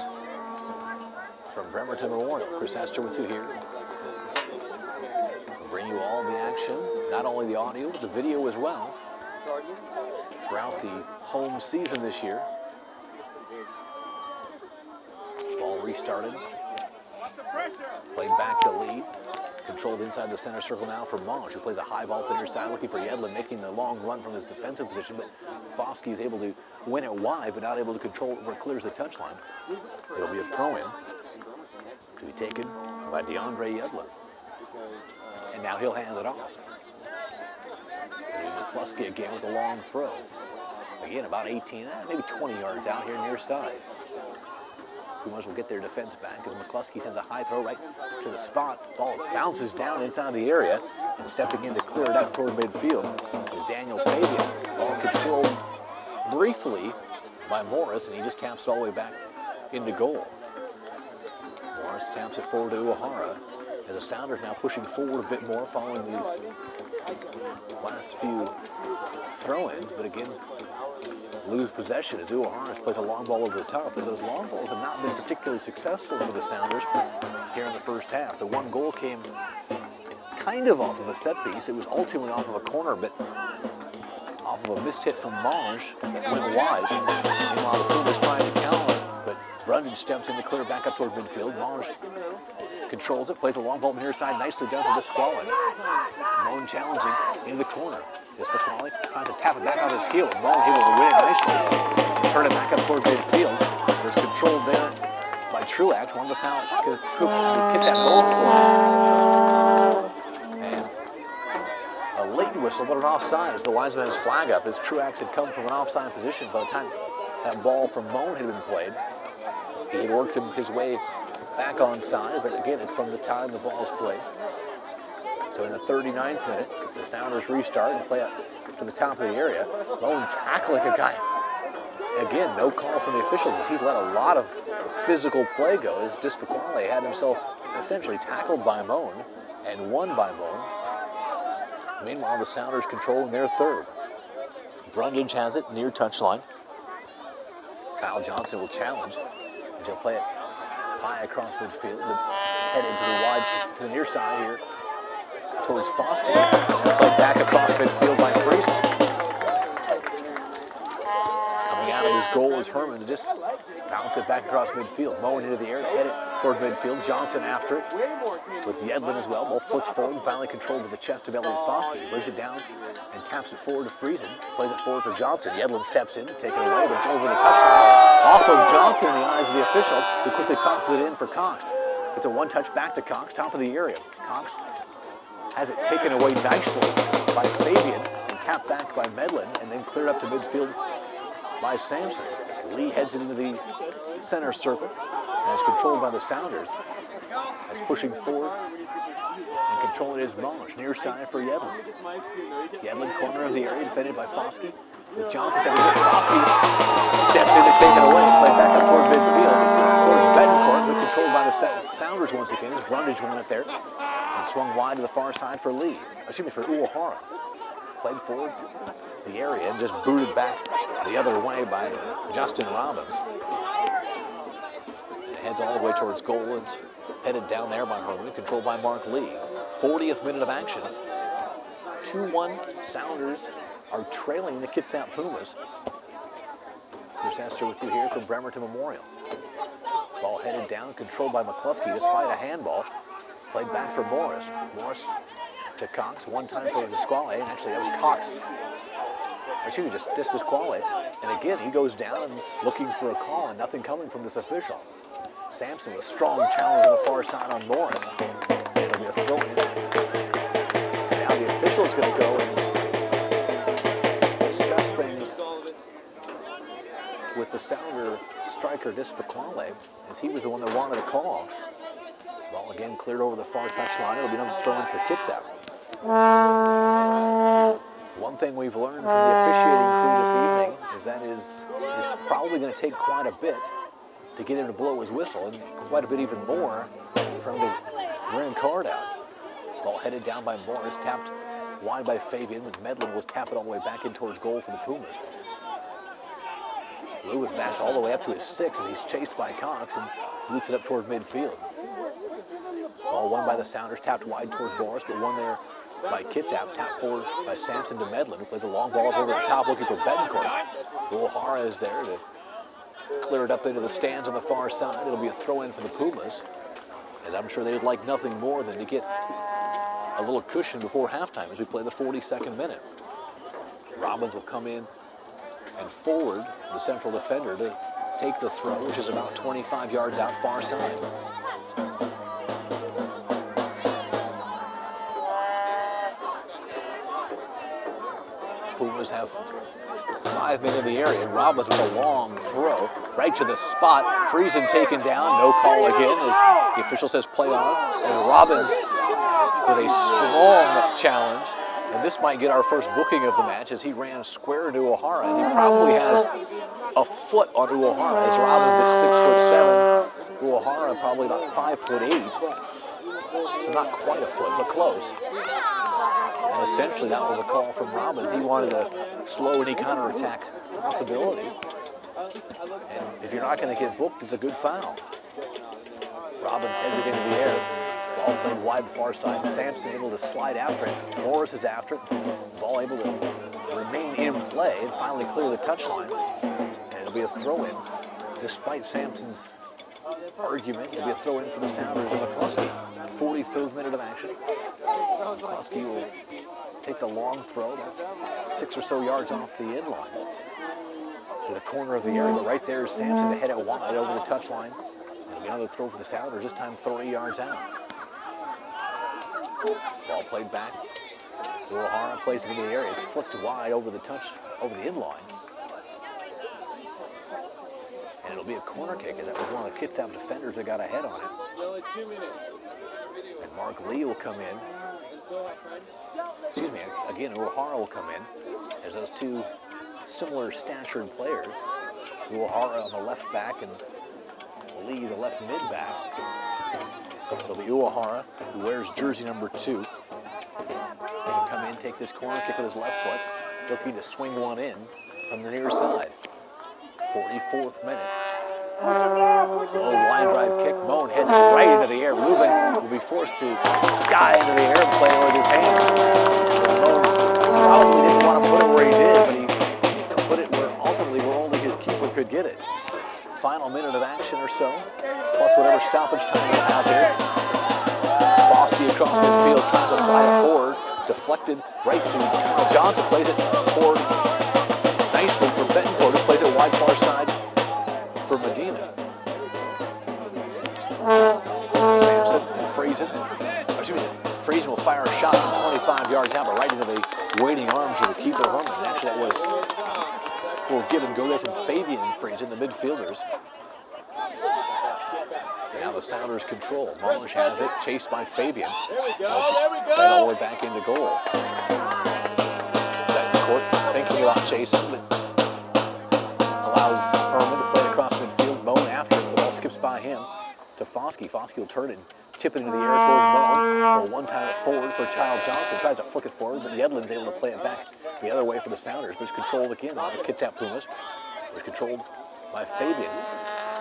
from Bremerton Memorial. Chris Hester with you here. We'll bring you all the action, not only the audio, but the video as well, throughout the home season this year. Ball restarted. Played back to Lee. Controlled inside the center circle now for Monge, who plays a high ball up the near side, looking for Yedlin, making the long run from his defensive position, but Foskey is able to win it wide, but not able to control it where it clears the touchline. It'll be a throw-in to be taken by DeAndre Yedlin. And now he'll hand it off. McCluskey again with a long throw. Again, about 18, maybe 20 yards out here near side. Pumas will get their defense back as McCluskey sends a high throw right to the spot. Ball bounces down inside the area, and stepping in to clear it out toward midfield is Daniel Fabian. Ball controlled briefly by Morris, and he just taps it all the way back into goal. Morris taps it forward to Uehara, as the Sounders now pushing forward a bit more following these last few throw-ins, but again, lose possession as Uehara plays a long ball over the top, as those long balls have not been particularly successful for the Sounders here in the first half. The one goal came kind of off of a set piece. It was ultimately off of a corner, but off of a missed hit from Monge that went wide. Meanwhile, the Pumas trying to counter, but Brundage steps in to clear back up toward midfield. Monge controls it, plays a long ball near side, nicely done for Pasquale. Moan challenging into the corner. As Pasquale tries to tap it back on his heel, and Moan able to win it nicely. turn it back up toward midfield. It was controlled there by Truax, one of the Kitsap goal scorers. And a late whistle, but an offside as the linesman has flag up as Truax had come from an offside position by the time that ball from Moan had been played. He had worked his way back onside, but again, it's from the time the ball is played. So in the 39th minute, the Sounders restart and play up to the top of the area. Moan tackling a guy. Again, no call from the officials as he's let a lot of physical play go as Dispaquale had himself essentially tackled by Moan and won by Moan. Meanwhile, the Sounders controlling their third. Brundage has it near touchline. Kyle Johnson will challenge. He'll play it high across midfield, but head into the wide to the near side here towards Foskey. Played back across midfield by Friesen. Coming out of his goal is Herman to just bounce it back across midfield. Moen into the air to head it toward midfield. Johnson after it with Yedlin as well. Ball flicked forward and finally controlled with the chest of Elliot Foskey. Brings it down and taps it forward to Friesen. Plays it forward for Johnson. Yedlin steps in, taking it away, but it's over the touchline. Off of Johnson in the eyes of the official, who quickly tosses it in for Cox. It's a one-touch back to Cox, top of the area. Cox has it taken away nicely by Fabian and tapped back by Medlin and then cleared up to midfield by Sampson. Lee heads it into the center circle and is controlled by the Sounders. As pushing forward and controlling his Marsh. Near side for Yedlin. Yedlin, corner of the area, defended by Foskey. With Johnson stepping in, Foskey steps in to take it away. Play back up toward midfield, towards Betancourt, but controlled by the Sounders once again as Brundage won it there. And swung wide to the far side for Lee. Excuse me, for Uehara. Played forward the area and just booted back the other way by Justin Robbins. And heads all the way towards goal. It's headed down there by Herman, controlled by Mark Lee. 40th minute of action. 2-1 Sounders are trailing the Kitsap Pumas. Chris Hester with you here from Bremerton Memorial. Ball headed down, controlled by McCluskey despite a handball. Played back for Morris. Morris to Cox, one time for Dispaquale, and actually that was Cox. Excuse me, just Dispaquale. And again, he goes down and looking for a call and nothing coming from this official. Sampson with a strong challenge on the far side on Morris. It'll be a throw in. Now the official is going to go and discuss things with the Sounder striker Dispaquale, as he was the one that wanted a call. Ball again cleared over the far touchline. It'll be another throw in for Kitsap. One thing we've learned from the officiating crew this evening is that is probably going to take quite a bit to get him to blow his whistle, and quite a bit even more from the green card out. Ball headed down by Morris, tapped wide by Fabian, and Medlin will tap it all the way back in towards goal for the Pumas. Lewin backs all the way up to his 6 as he's chased by Cox and boots it up toward midfield. Ball won by the Sounders, tapped wide toward Morris, but won there by Kitsap, tapped forward by Sampson to Medlin, who plays a long ball up over the top looking for Betancourt. Uehara is there to clear it up into the stands on the far side. It'll be a throw-in for the Pumas, as I'm sure they'd like nothing more than to get a little cushion before halftime as we play the 42nd minute. Robbins will come in and forward the central defender to take the throw, which is about 25 yards out far side. Pumas have 5 men in the area, and Robbins with a long throw right to the spot. Friesen taken down, no call again as the official says play on. And Robbins with a strong challenge, and this might get our first booking of the match as he ran square into Uehara, and he probably has a foot on Uehara as Robbins at 6'7", Uehara probably about 5'8", so not quite a foot, but close. And essentially that was a call from Robbins. He wanted to slow any counterattack possibility. And if you're not going to get booked, it's a good foul. Robbins heads it into the air. Ball played wide far side. Sampson able to slide after it. Morris is after it. Ball able to remain in play and finally clear the touchline. And it'll be a throw-in. Despite Sampson's argument, it'll be a throw-in for the Sounders and McCluskey. 43rd minute of action. McCluskey will take the long throw, 6 or so yards off the end line. to the corner of the area, but right there is Sampson to head it wide over the touchline. It'll be another throw for the Sounders, this time 30 yards out. Ball played back. O'Hara plays it into the area. It's flicked wide over the in-line. And it'll be a corner kick, as that was one of the Kitsap defenders that got ahead on it. And Mark Lee will come in. Excuse me, again, O'Hara will come in as those two similar statured players. O'Hara on the left back and Lee, the left mid back. It'll be O'Hara, who wears jersey number 2. He'll come in, take this corner kick with his left foot, looking to swing one in from the near side. 44th minute. Oh, line drive kick. Moan heads it right into the air. Lubin will be forced to sky into the air and play it with his hands. Moan probably didn't want to put it where he did, but he put it where ultimately where only his keeper could get it. Final minute of action or so, plus whatever stoppage time we'll have here. Foskey across midfield tries to slide it forward, deflected right to Kyle Johnson, plays it forward nicely for Betancourt, who plays it wide far side for Medina. Sampson and Friesen will fire a shot from 25 yards out, but right into the waiting arms of the keeper, Herman. And actually, that was a little give and go there from Fabian and Friesen, the midfielders. And now the Sounders control. Marsh has it, chased by Fabian. There we go. Play all the way back into goal. Betancourt thinking about chasing, but allows Herman to play it across midfield. Moan after it. The ball skips by him to Foskey. Foskey will turn it and tip it into the air towards Moan. Will one-time it forward for Kyle Johnson. Tries to flick it forward, but Yedlin's able to play it back the other way for the Sounders. But it's controlled again by the Kitsap Pumas. It was controlled by Fabian.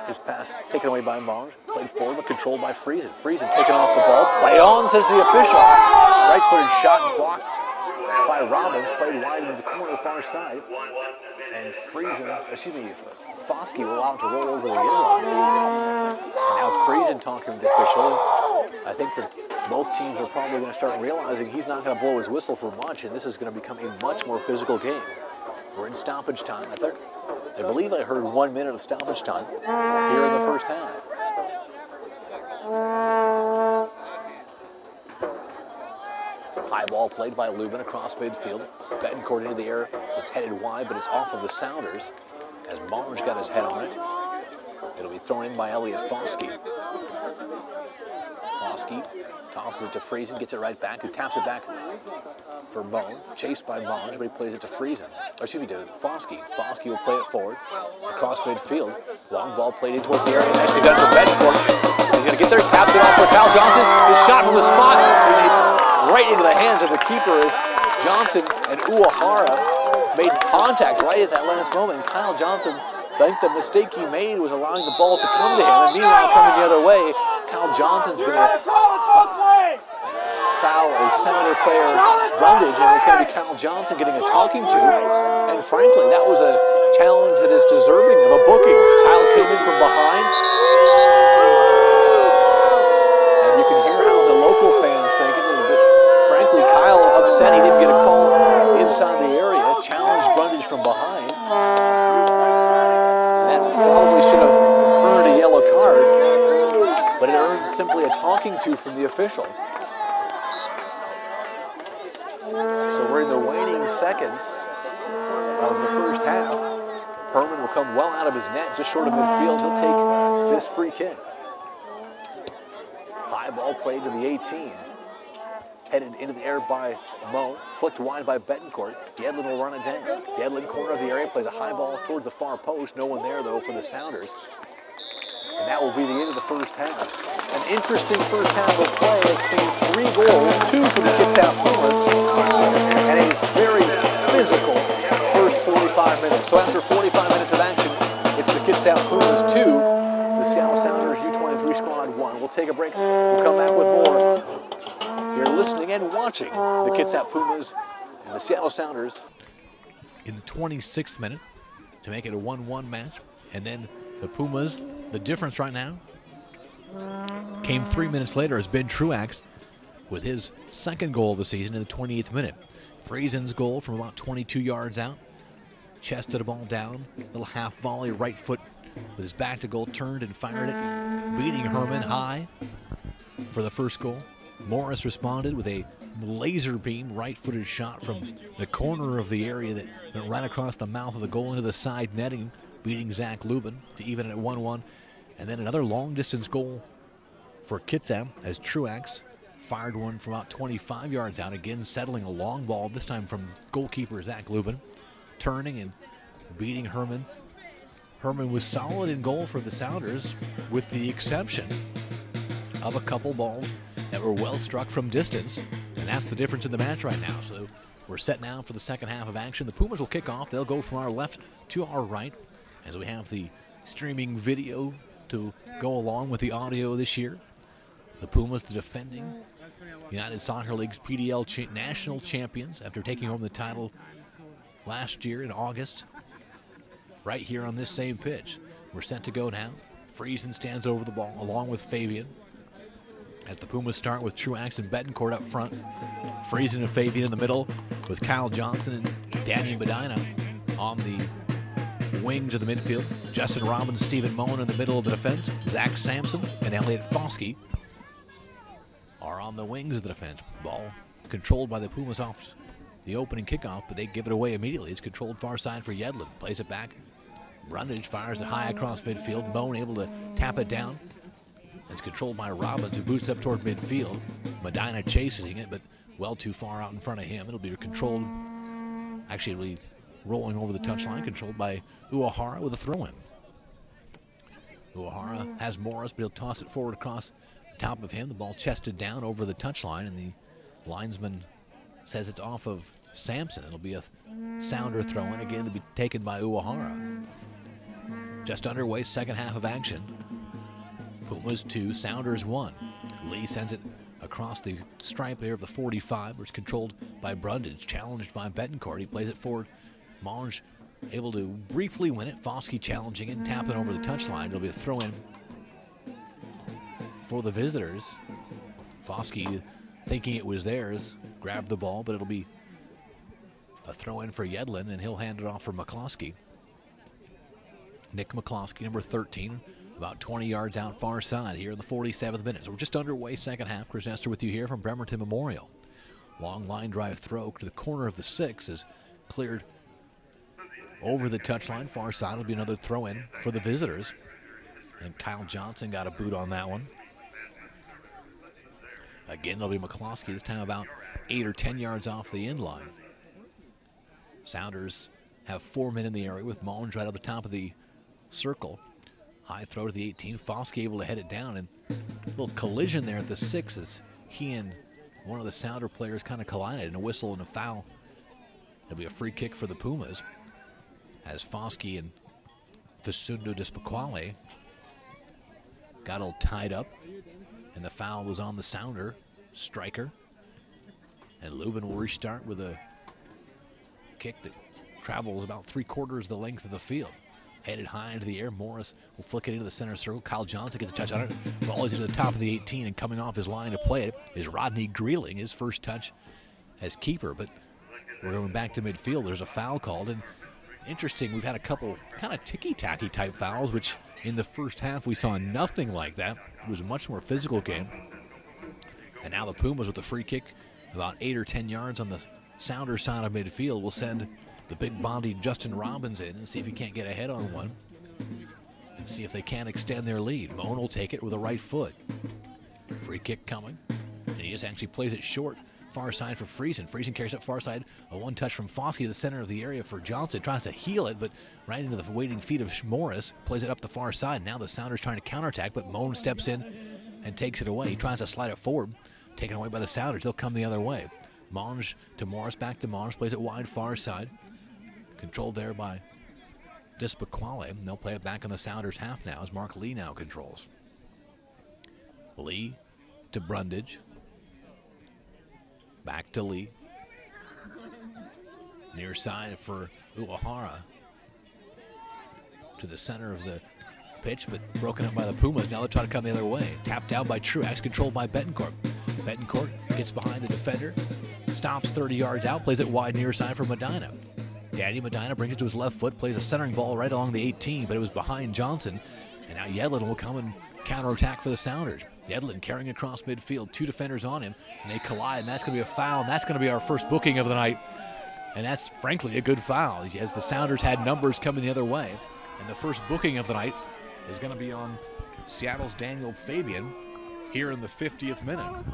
His pass taken away by Monge. Played forward, but controlled by Friesen. Friesen taking off the ball. Played on, says the official. Right-footed shot blocked by Robbins. Played wide into the corner far side. And Foskey will allow it to roll over the inline. And now Friesen talking with the official. I think that both teams are probably going to start realizing he's not going to blow his whistle for much, and this is going to become a much more physical game. We're in stoppage time. I believe I heard 1 minute of stoppage time here in the first half. High ball played by Lubin across midfield. Betancourt into the air. It's headed wide, but it's off of the Sounders as Monge got his head on it. It'll be thrown in by Elliot Foskey. Foskey tosses it to Friesen, gets it right back, who taps it back for Moan, chased by Monge, but he plays it to Friesen. Or excuse me, to Foskey. Foskey will play it forward, across midfield. Long ball played in towards the area, nicely done for Betancourt. He's going to get there, tapped it off for Kyle Johnson. His shot from the spot, it's right into the hands of the keeper as Johnson and Uehara made contact right at that last moment. Kyle Johnson, I think the mistake he made was allowing the ball to come to him, and meanwhile coming the other way, Kyle Johnson's going to foul a Sounder player, Brundage, and it's going to be Kyle Johnson getting a talking to. And frankly, that was a challenge that is deserving of a booking. Kyle came in from behind. And you can hear how the local fans thinking a little bit. Frankly, Kyle upset he didn't get a call inside the area. Challenged Brundage from behind. And that probably should have earned a yellow card, but it earned simply a talking to from the official. So we're in the waning seconds of the first half. Herman will come well out of his net, just short of midfield. He'll take this free kick. High ball played to the 18. Headed into the air by Moan, flicked wide by Betancourt. Yedlin will run it down. Yedlin, corner of the area, plays a high ball towards the far post. No one there, though, for the Sounders. And that will be the end of the first half. An interesting first half of play. It's seen 3 goals, 2 for the Kitsap Pumas, and a very physical first 45 minutes. So after 45 minutes of action, it's the Kitsap Pumas 2, the Seattle Sounders U23 squad 1. We'll take a break. We'll come back with more. You're listening and watching the Kitsap Pumas and the Seattle Sounders. In the 26th minute to make it a 1-1 match, and then the Pumas, the difference right now came 3 minutes later as Ben Truax with his second goal of the season in the 28th minute. Friesen's goal from about 22 yards out chested a ball down, little half volley, right foot with his back to goal, turned and fired it, beating Herman high for the first goal. Morris responded with a laser beam right-footed shot from the corner of the area that went right across the mouth of the goal into the side netting, beating Zach Lubin to even it at 1-1. And then another long-distance goal for Kitsap as Truax fired one from about 25 yards out, again settling a long ball, this time from goalkeeper Zach Lubin, turning and beating Herman. Herman was solid in goal for the Sounders, with the exception of a couple balls that were well struck from distance, and that's the difference in the match right now. So we're set now for the second half of action. The Pumas will kick off. They'll go from our left to our right as we have the streaming video to go along with the audio this year. The Pumas, the defending United Soccer League's PDL national champions after taking home the title last year in August, right here on this same pitch. We're set to go now. Friesen stands over the ball along with Fabian as the Pumas start with Truax and Betancourt up front. Friesen and Fabian in the middle with Kyle Johnson and Danny Medina on the wings of the midfield. Justin Robbins, Stephen Moen in the middle of the defense. Zach Sampson and Elliot Foskey are on the wings of the defense. Ball controlled by the Pumas off the opening kickoff, but they give it away immediately. It's controlled far side for Yedlin. Plays it back. Brundage fires it high across midfield. Moen able to tap it down. It's controlled by Robbins, who boots up toward midfield. Medina chasing it, but well too far out in front of him. It'll be controlled, actually it'll be rolling over the touchline, controlled by Uehara with a throw-in. Uehara has Morris, but he'll toss it forward across the top of him. The ball chested down over the touchline, and the linesman says it's off of Sampson. It'll be a Sounder throw-in, again to be taken by Uehara. Just underway, second half of action. Pumas 2, Sounders 1. Lee sends it across the stripe there of the 45, where it's controlled by Brundage, challenged by Betancourt. He plays it forward. Monge able to briefly win it. Foskey challenging it, tapping over the touchline. It'll be a throw-in for the visitors. Foskey, thinking it was theirs, grabbed the ball, but it'll be a throw-in for Yedlin, and he'll hand it off for McCloskey. Nick McCloskey, number 13, about 20 yards out far side here in the 47th minute. So we're just underway second half. Chris Esther with you here from Bremerton Memorial. Long line drive throw to the corner of the 6 is cleared over the touchline. Far side will be another throw-in for the visitors. And Kyle Johnson got a boot on that one. Again, it'll be McCloskey, this time about 8 or 10 yards off the end line. Sounders have 4 men in the area with Monge right at the top of the circle. High throw to the 18. Foskey able to head it down, and a little collision there at the 6 as he and one of the Sounder players kind of collided, and a whistle and a foul. It'll be a free kick for the Pumas as Foskey and Facundo Despaquale got all tied up, and the foul was on the Sounder striker. And Lubin will restart with a kick that travels about 3/4 the length of the field. Headed high into the air. Morris will flick it into the center circle. Kyle Johnson gets a touch on it. Volleys into the top of the 18, and coming off his line to play it is Rodney Greeling, his first touch as keeper. But we're going back to midfield. There's a foul called, and interesting, we've had a couple kind of ticky-tacky type fouls, which in the first half we saw nothing like that. It was a much more physical game. And now the Pumas with the free kick about 8 or 10 yards on the Sounder side of midfield will send the big-bodied Justin Robbins in and see if he can't get ahead on one and see if they can extend their lead. Moen will take it with a right foot. Free kick coming, and he just actually plays it short. Far side for Friesen. Friesen carries it far side. A one-touch from Foskey to the center of the area for Johnson. Tries to heel it, but right into the waiting feet of Morris. Plays it up the far side. Now the Sounders trying to counterattack, but Moen steps in and takes it away. He tries to slide it forward. Taken away by the Sounders. They'll come the other way. Monge to Morris. Back to Monge. Plays it wide far side. Controlled there by Despaquale. They'll play it back on the Sounders half now as Mark Lee now controls. Lee to Brundage. Back to Lee. Near side for Uehara. To the center of the pitch, but broken up by the Pumas. Now they're trying to come the other way. Tapped down by Truax, controlled by Betancourt. Betancourt gets behind the defender. Stops 30 yards out, plays it wide near side for Medina. Danny Medina brings it to his left foot, plays a centering ball right along the 18, but it was behind Johnson. And now Yedlin will come and counterattack for the Sounders. Yedlin carrying across midfield, 2 defenders on him, and they collide, and that's going to be a foul, and that's going to be our first booking of the night. And that's, frankly, a good foul, as the Sounders had numbers coming the other way. And the first booking of the night is going to be on Seattle's Daniel Fabian here in the 50th minute.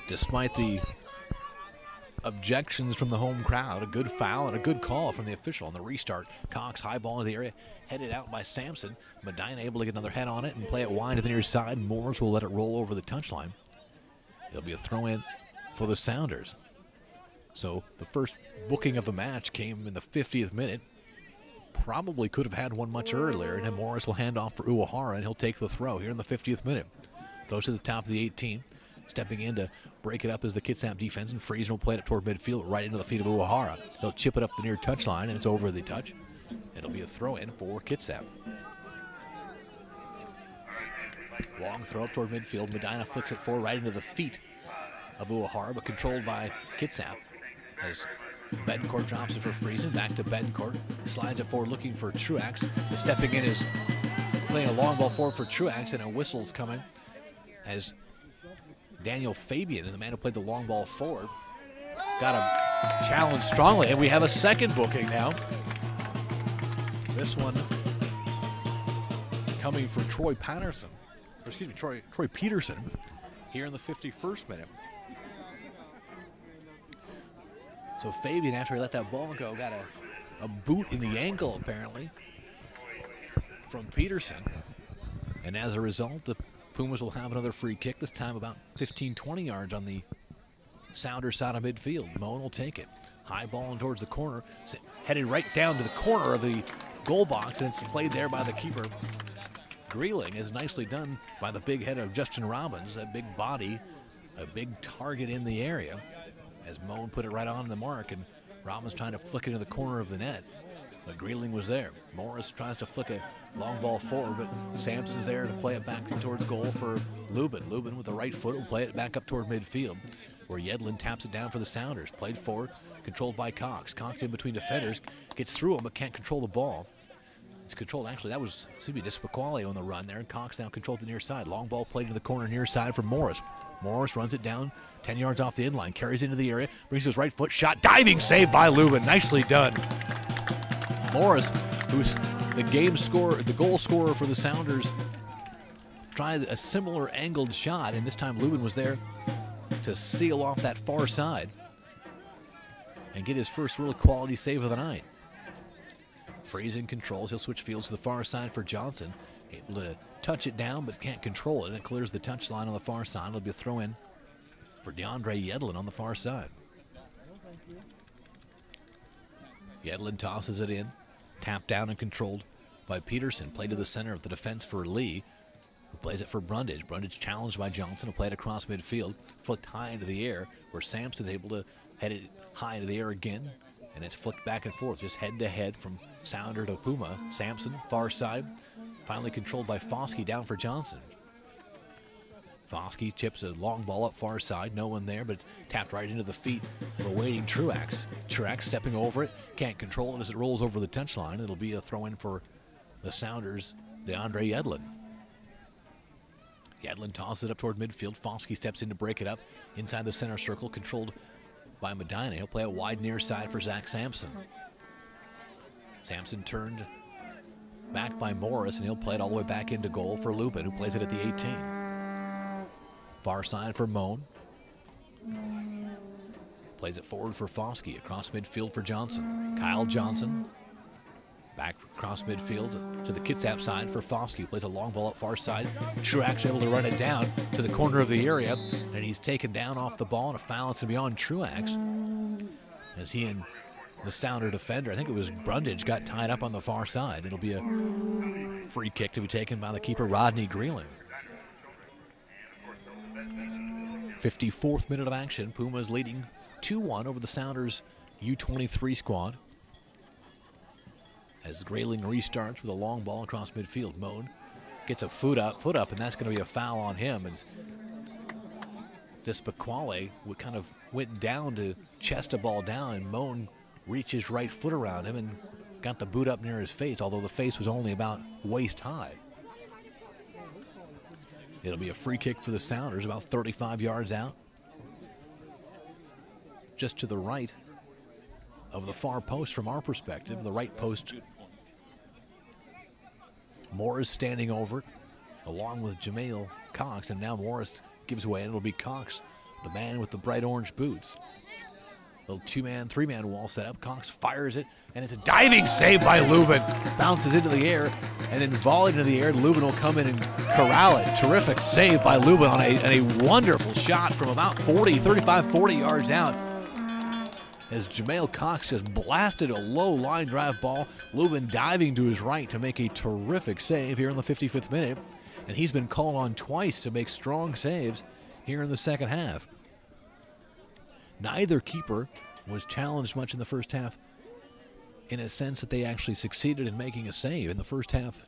Despite the objections from the home crowd, a good foul and a good call from the official on the restart. Cox high ball into the area, headed out by Sampson. Medina able to get another head on it and play it wide to the near side. Morris will let it roll over the touchline. It'll be a throw in for the Sounders. So the first booking of the match came in the 50th minute. Probably could have had one much earlier, and then Morris will hand off for Uehara, and he'll take the throw here in the 50th minute. Throws to the top of the 18. Stepping in to break it up is the Kitsap defense, and Friesen will play it toward midfield right into the feet of Uehara. They'll chip it up the near touchline, and it's over the touch. It'll be a throw-in for Kitsap. Long throw up toward midfield. Medina flicks it forward right into the feet of Uehara, but controlled by Kitsap. As Betancourt drops it for Friesen, back to Betancourt. Slides it forward looking for Truax. Stepping in is playing a long ball forward for Truax, and a whistle's coming as Daniel Fabian, the man who played the long ball forward, got a challenge strongly, and we have a second booking now. This one coming for Troy Patterson, or excuse me, Troy Peterson, here in the 51st minute. So Fabian, after he let that ball go, got a boot in the ankle, apparently, from Peterson. And as a result, the Pumas will have another free kick, this time about 15-20 yards on the Sounders side of midfield. Moen will take it. High ball towards the corner, headed right down to the corner of the goal box, and it's played there by the keeper. Greeling is nicely done by the big head of Justin Robbins, that big body, a big target in the area, as Moen put it right on the mark, and Robbins trying to flick it into the corner of the net. But Greeling was there. Morris tries to flick a long ball forward, but Sampson's there to play it back towards goal for Lubin. Lubin with the right foot will play it back up toward midfield, where Yedlin taps it down for the Sounders. Played forward, controlled by Cox. Cox in between defenders, gets through him, but can't control the ball. It's controlled, actually, that was, seems to be Despaquale on the run there, and Cox now controlled the near side. Long ball played to the corner near side for Morris. Morris runs it down 10 yards off the inline, carries into the area, brings his right foot, shot, diving save by Lubin. Nicely done. Morris, who's the goal scorer for the Sounders, tried a similar angled shot, and this time Lubin was there to seal off that far side and get his first really quality save of the night. Friesen controls. He'll switch fields to the far side for Johnson. Able to touch it down, but can't control it, and it clears the touchline on the far side. It'll be a throw-in for DeAndre Yedlin on the far side. Yedlin tosses it in, tapped down and controlled by Peterson. Played to the center of the defense for Lee, who plays it for Brundage. Brundage challenged by Johnson, who played across midfield, flicked high into the air, where Sampson's able to head it high into the air again, and it's flicked back and forth, just head-to-head from Sounder to Puma. Sampson, far side, finally controlled by Foskey, down for Johnson. Foskey chips a long ball up far side, no one there, but it's tapped right into the feet of awaiting Truax. Truax stepping over it, can't control it as it rolls over the touchline. It'll be a throw-in for the Sounders, DeAndre Yedlin. Yedlin tosses it up toward midfield. Foskey steps in to break it up inside the center circle, controlled by Medina. He'll play it wide near side for Zach Sampson. Sampson turned back by Morris, and he'll play it all the way back into goal for Lubin, who plays it at the 18. Far side for Moen. Plays it forward for Foskey, across midfield for Johnson. Kyle Johnson back across midfield to the Kitsap side for Foskey. Plays a long ball up far side. Truax able to run it down to the corner of the area, and he's taken down off the ball, and a foul to be on Truax as he and the Sounder defender, I think it was Brundage, got tied up on the far side. It'll be a free kick to be taken by the keeper, Rodney Greeling. 54th minute of action. Pumas leading 2-1 over the Sounders U23 squad. As Greeling restarts with a long ball across midfield. Moen gets a foot up, and that's going to be a foul on him. As Despaquale kind of went down to chest a ball down, and Moan reached his right foot around him and got the boot up near his face, although the face was only about waist high. It'll be a free kick for the Sounders, about 35 yards out. Just to the right of the far post from our perspective, the right post. Morris standing over it, along with Jameel Cox, and now Morris gives way, and it'll be Cox, the man with the bright orange boots. Little two-man, three-man wall set up. Cox fires it, and it's a diving save by Lubin. Bounces into the air, and then volleyed into the air. Lubin will come in and corral it. Terrific save by Lubin on a wonderful shot from about 40 yards out. As Jameel Cox just blasted a low line drive ball. Lubin diving to his right to make a terrific save here in the 55th minute. And he's been called on twice to make strong saves here in the second half. Neither keeper was challenged much in the first half, in a sense that they actually succeeded in making a save. In the first half,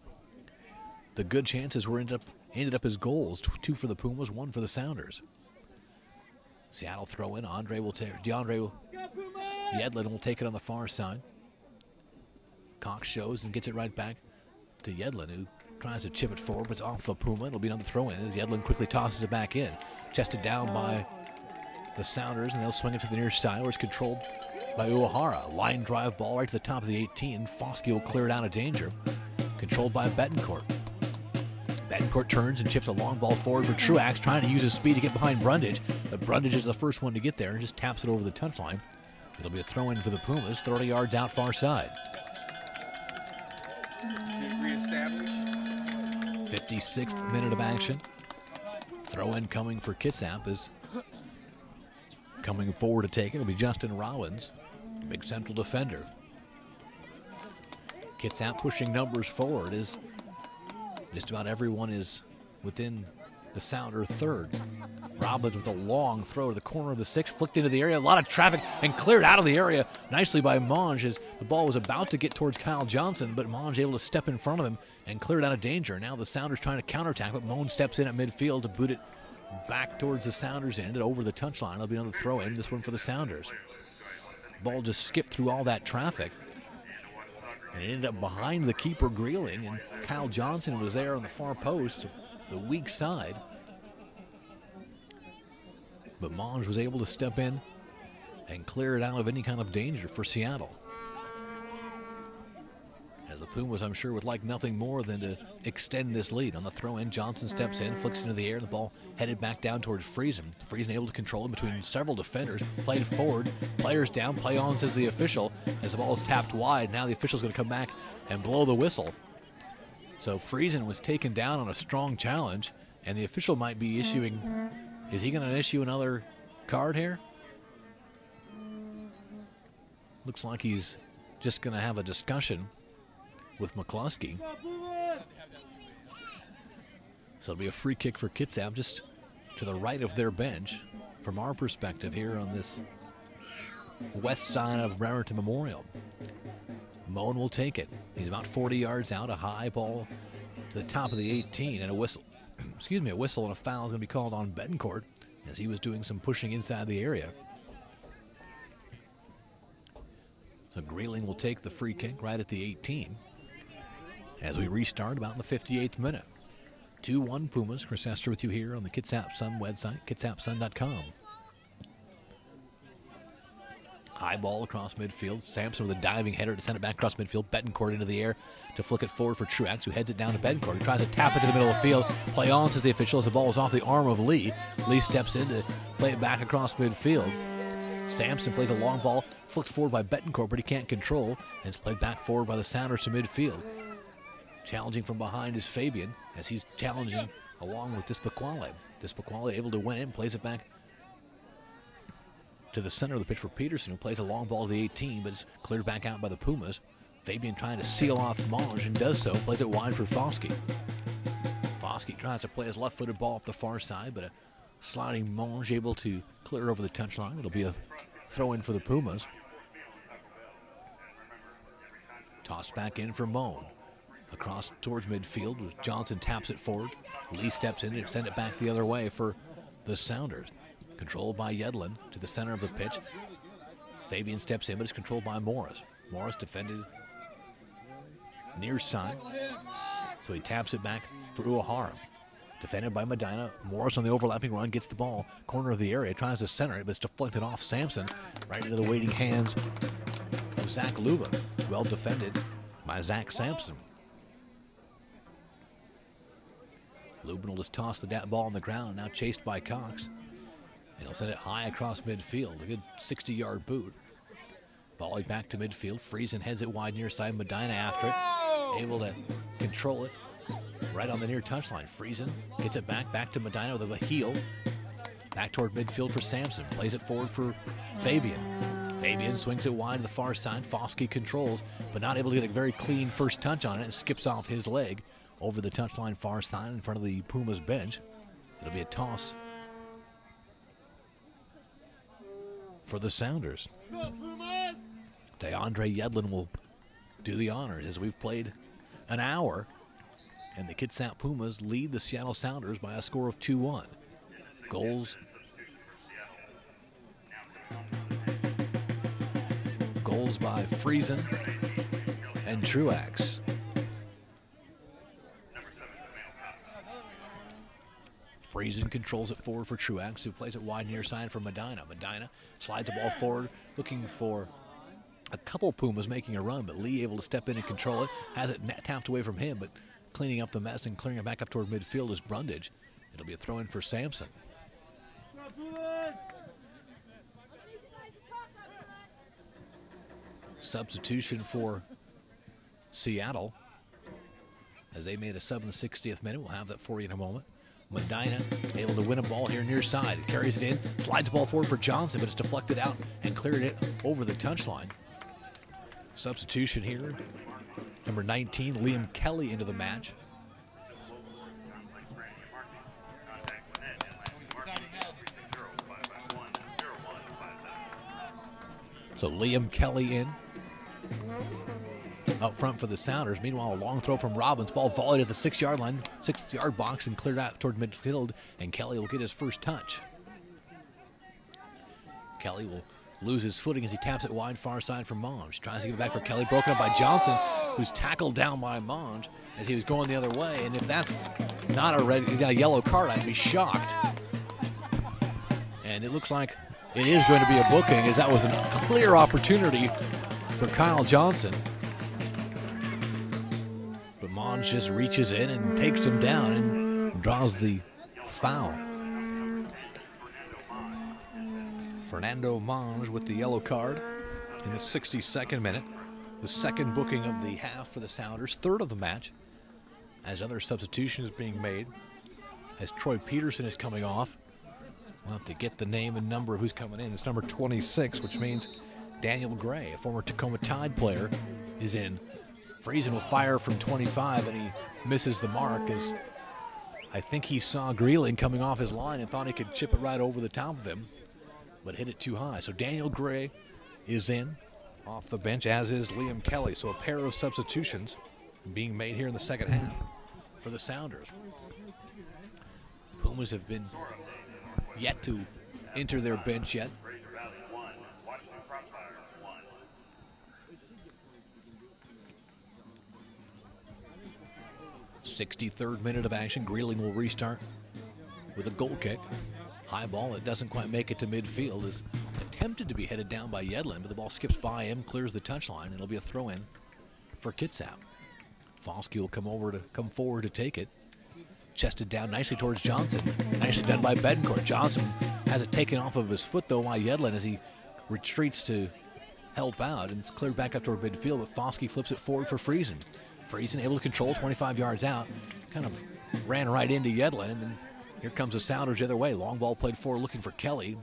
the good chances were ended up as goals, 2 for the Pumas, 1 for the Sounders. Seattle throw in. Yedlin will take it on the far side. Cox shows and gets it right back to Yedlin, who tries to chip it forward, but it's off the Puma. It'll be another throw in as Yedlin quickly tosses it back in. Chested down by the Sounders, and they'll swing it to the near side where it's controlled by Uehara. Line drive ball right to the top of the 18. Foskey will clear it out of danger. Controlled by Betancourt. Betancourt turns and chips a long ball forward for Truax, trying to use his speed to get behind Brundage. But Brundage is the first one to get there and just taps it over the touchline. It'll be a throw in for the Pumas, 30 yards out far side. 56th minute of action. Throw in coming for Kitsap is coming forward to take it. It'll be Justin Rollins, big central defender. Kitsap pushing numbers forward as just about everyone is within the Sounder third. Robbins with a long throw to the corner of the 6, flicked into the area, a lot of traffic, and cleared out of the area nicely by Monge as the ball was about to get towards Kyle Johnson, but Monge able to step in front of him and clear it out of danger. Now the Sounders trying to counterattack, but Moan steps in at midfield to boot it back towards the Sounders end and over the touchline. It'll be another throw in, this one for the Sounders. Ball just skipped through all that traffic, and it ended up behind the keeper Greeling, and Kyle Johnson was there on the far post, the weak side. But Monge was able to step in and clear it out of any kind of danger for Seattle. As the Pumas, I'm sure, would like nothing more than to extend this lead. On the throw-in, Johnson steps in, flicks into the air, the ball headed back down towards Friesen. Friesen able to control it between several defenders, played forward, players down, play on, says the official, as the ball is tapped wide. Now the official's going to come back and blow the whistle. So Friesen was taken down on a strong challenge, and the official might be issuing... Is he going to issue another card here? Looks like he's just going to have a discussion with McCluskey. So it'll be a free kick for Kitsap just to the right of their bench from our perspective here on this west side of Bremerton Memorial. Moan will take it. He's about 40 yards out, a high ball to the top of the 18, and a whistle. Excuse me, a whistle and a foul is going to be called on Betancourt as he was doing some pushing inside the area. So Greeling will take the free kick right at the 18 as we restart about in the 58th minute. 2-1 Pumas. Chris Hester with you here on the Kitsap Sun website, kitsapsun.com. High ball across midfield. Sampson with a diving header to send it back across midfield. Betancourt into the air to flick it forward for Truax, who heads it down to Betancourt. He tries to tap it to the middle of the field. Play on, says the official, as the ball is off the arm of Lee. Lee steps in to play it back across midfield. Sampson plays a long ball, flicked forward by Betancourt, but he can't control, and it's played back forward by the Sounders to midfield. Challenging from behind is Fabian, as he's challenging along with Despaquale. Despaquale able to win it and plays it back to the center of the pitch for Peterson, who plays a long ball to the 18, but it's cleared back out by the Pumas. Fabian trying to seal off Monge and does so, plays it wide for Foskey. Foskey tries to play his left-footed ball up the far side, but a sliding Monge able to clear over the touchline. It'll be a throw-in for the Pumas. Toss back in for Moan. Across towards midfield, Johnson taps it forward. Lee steps in to send it back the other way for the Sounders. Controlled by Yedlin to the center of the pitch. Fabian steps in, but it's controlled by Morris. Morris defended near side, so he taps it back for Uehara. Defended by Medina. Morris on the overlapping run, gets the ball, corner of the area, tries to center it, but it's deflected off Sampson, right into the waiting hands of Zach Luba. Well defended by Zach Sampson. Lubin will just toss the ball on the ground, now chased by Cox. And he'll send it high across midfield, a good 60-yard boot. Volley back to midfield. Friesen heads it wide near side. Medina after it, able to control it right on the near touchline. Friesen gets it back to Medina with a heel. Back toward midfield for Sampson. Plays it forward for Fabian. Fabian swings it wide to the far side. Foskey controls, but not able to get a very clean first touch on it, and skips off his leg over the touchline far side in front of the Pumas bench. It'll be a toss for the Sounders. DeAndre Yedlin will do the honors as we've played an hour, and the Kitsap Pumas lead the Seattle Sounders by a score of 2-1. Goals by Friesen and Truax. Friesen controls it forward for Truax, who plays it wide near side for Medina. Medina slides the ball forward, looking for a couple Pumas making a run, but Lee able to step in and control it. Has it tapped away from him, but cleaning up the mess and clearing it back up toward midfield is Brundage. It'll be a throw-in for Sampson. Substitution for Seattle, as they made a sub in the 60th minute. We'll have that for you in a moment. Medina able to win a ball here near side. He carries it in, slides the ball forward for Johnson, but it's deflected out and cleared it over the touchline. Substitution here. Number 19, Liam Kelly into the match. So Liam Kelly in. Up front for the Sounders. Meanwhile, a long throw from Robbins. Ball volleyed at the 6-yard line, 6-yard box, and cleared out toward midfield, and Kelly will get his first touch. Kelly will lose his footing as he taps it wide far side for Monge. Tries to give it back for Kelly, broken up by Johnson, who's tackled down by Monge as he was going the other way. And if that's not a yellow card, I'd be shocked. And it looks like it is going to be a booking, as that was a clear opportunity for Kyle Johnson. But Monge just reaches in and takes him down and draws the foul. Fernando Monge with the yellow card in the 62nd minute. The second booking of the half for the Sounders, third of the match, as other substitutions being made. As Troy Peterson is coming off. We'll have to get the name and number of who's coming in. It's number 26, which means Daniel Gray, a former Tacoma Tide player, is in. Friesen will fire from 25, and he misses the mark, as I think he saw Greeling coming off his line and thought he could chip it right over the top of him, but hit it too high. So Daniel Gray is in off the bench, as is Liam Kelly. So a pair of substitutions being made here in the second half for the Sounders. Pumas have been yet to enter their bench yet. 63rd minute of action. Greeling will restart with a goal kick. High ball, it doesn't quite make it to midfield. Is attempted to be headed down by Yedlin, but the ball skips by him, clears the touchline, and it'll be a throw-in for Kitsap. Foskey will come forward to take it. Chested down nicely towards Johnson. Nicely done by Bedencourt. Johnson has it taken off of his foot, though, by Yedlin as he retreats to help out, and it's cleared back up toward midfield, but Foskey flips it forward for Friesen. Friesen able to control 25 yards out. Kind of ran right into Yedlin, and then here comes the Sounders the other way. Long ball played forward looking for Kelly,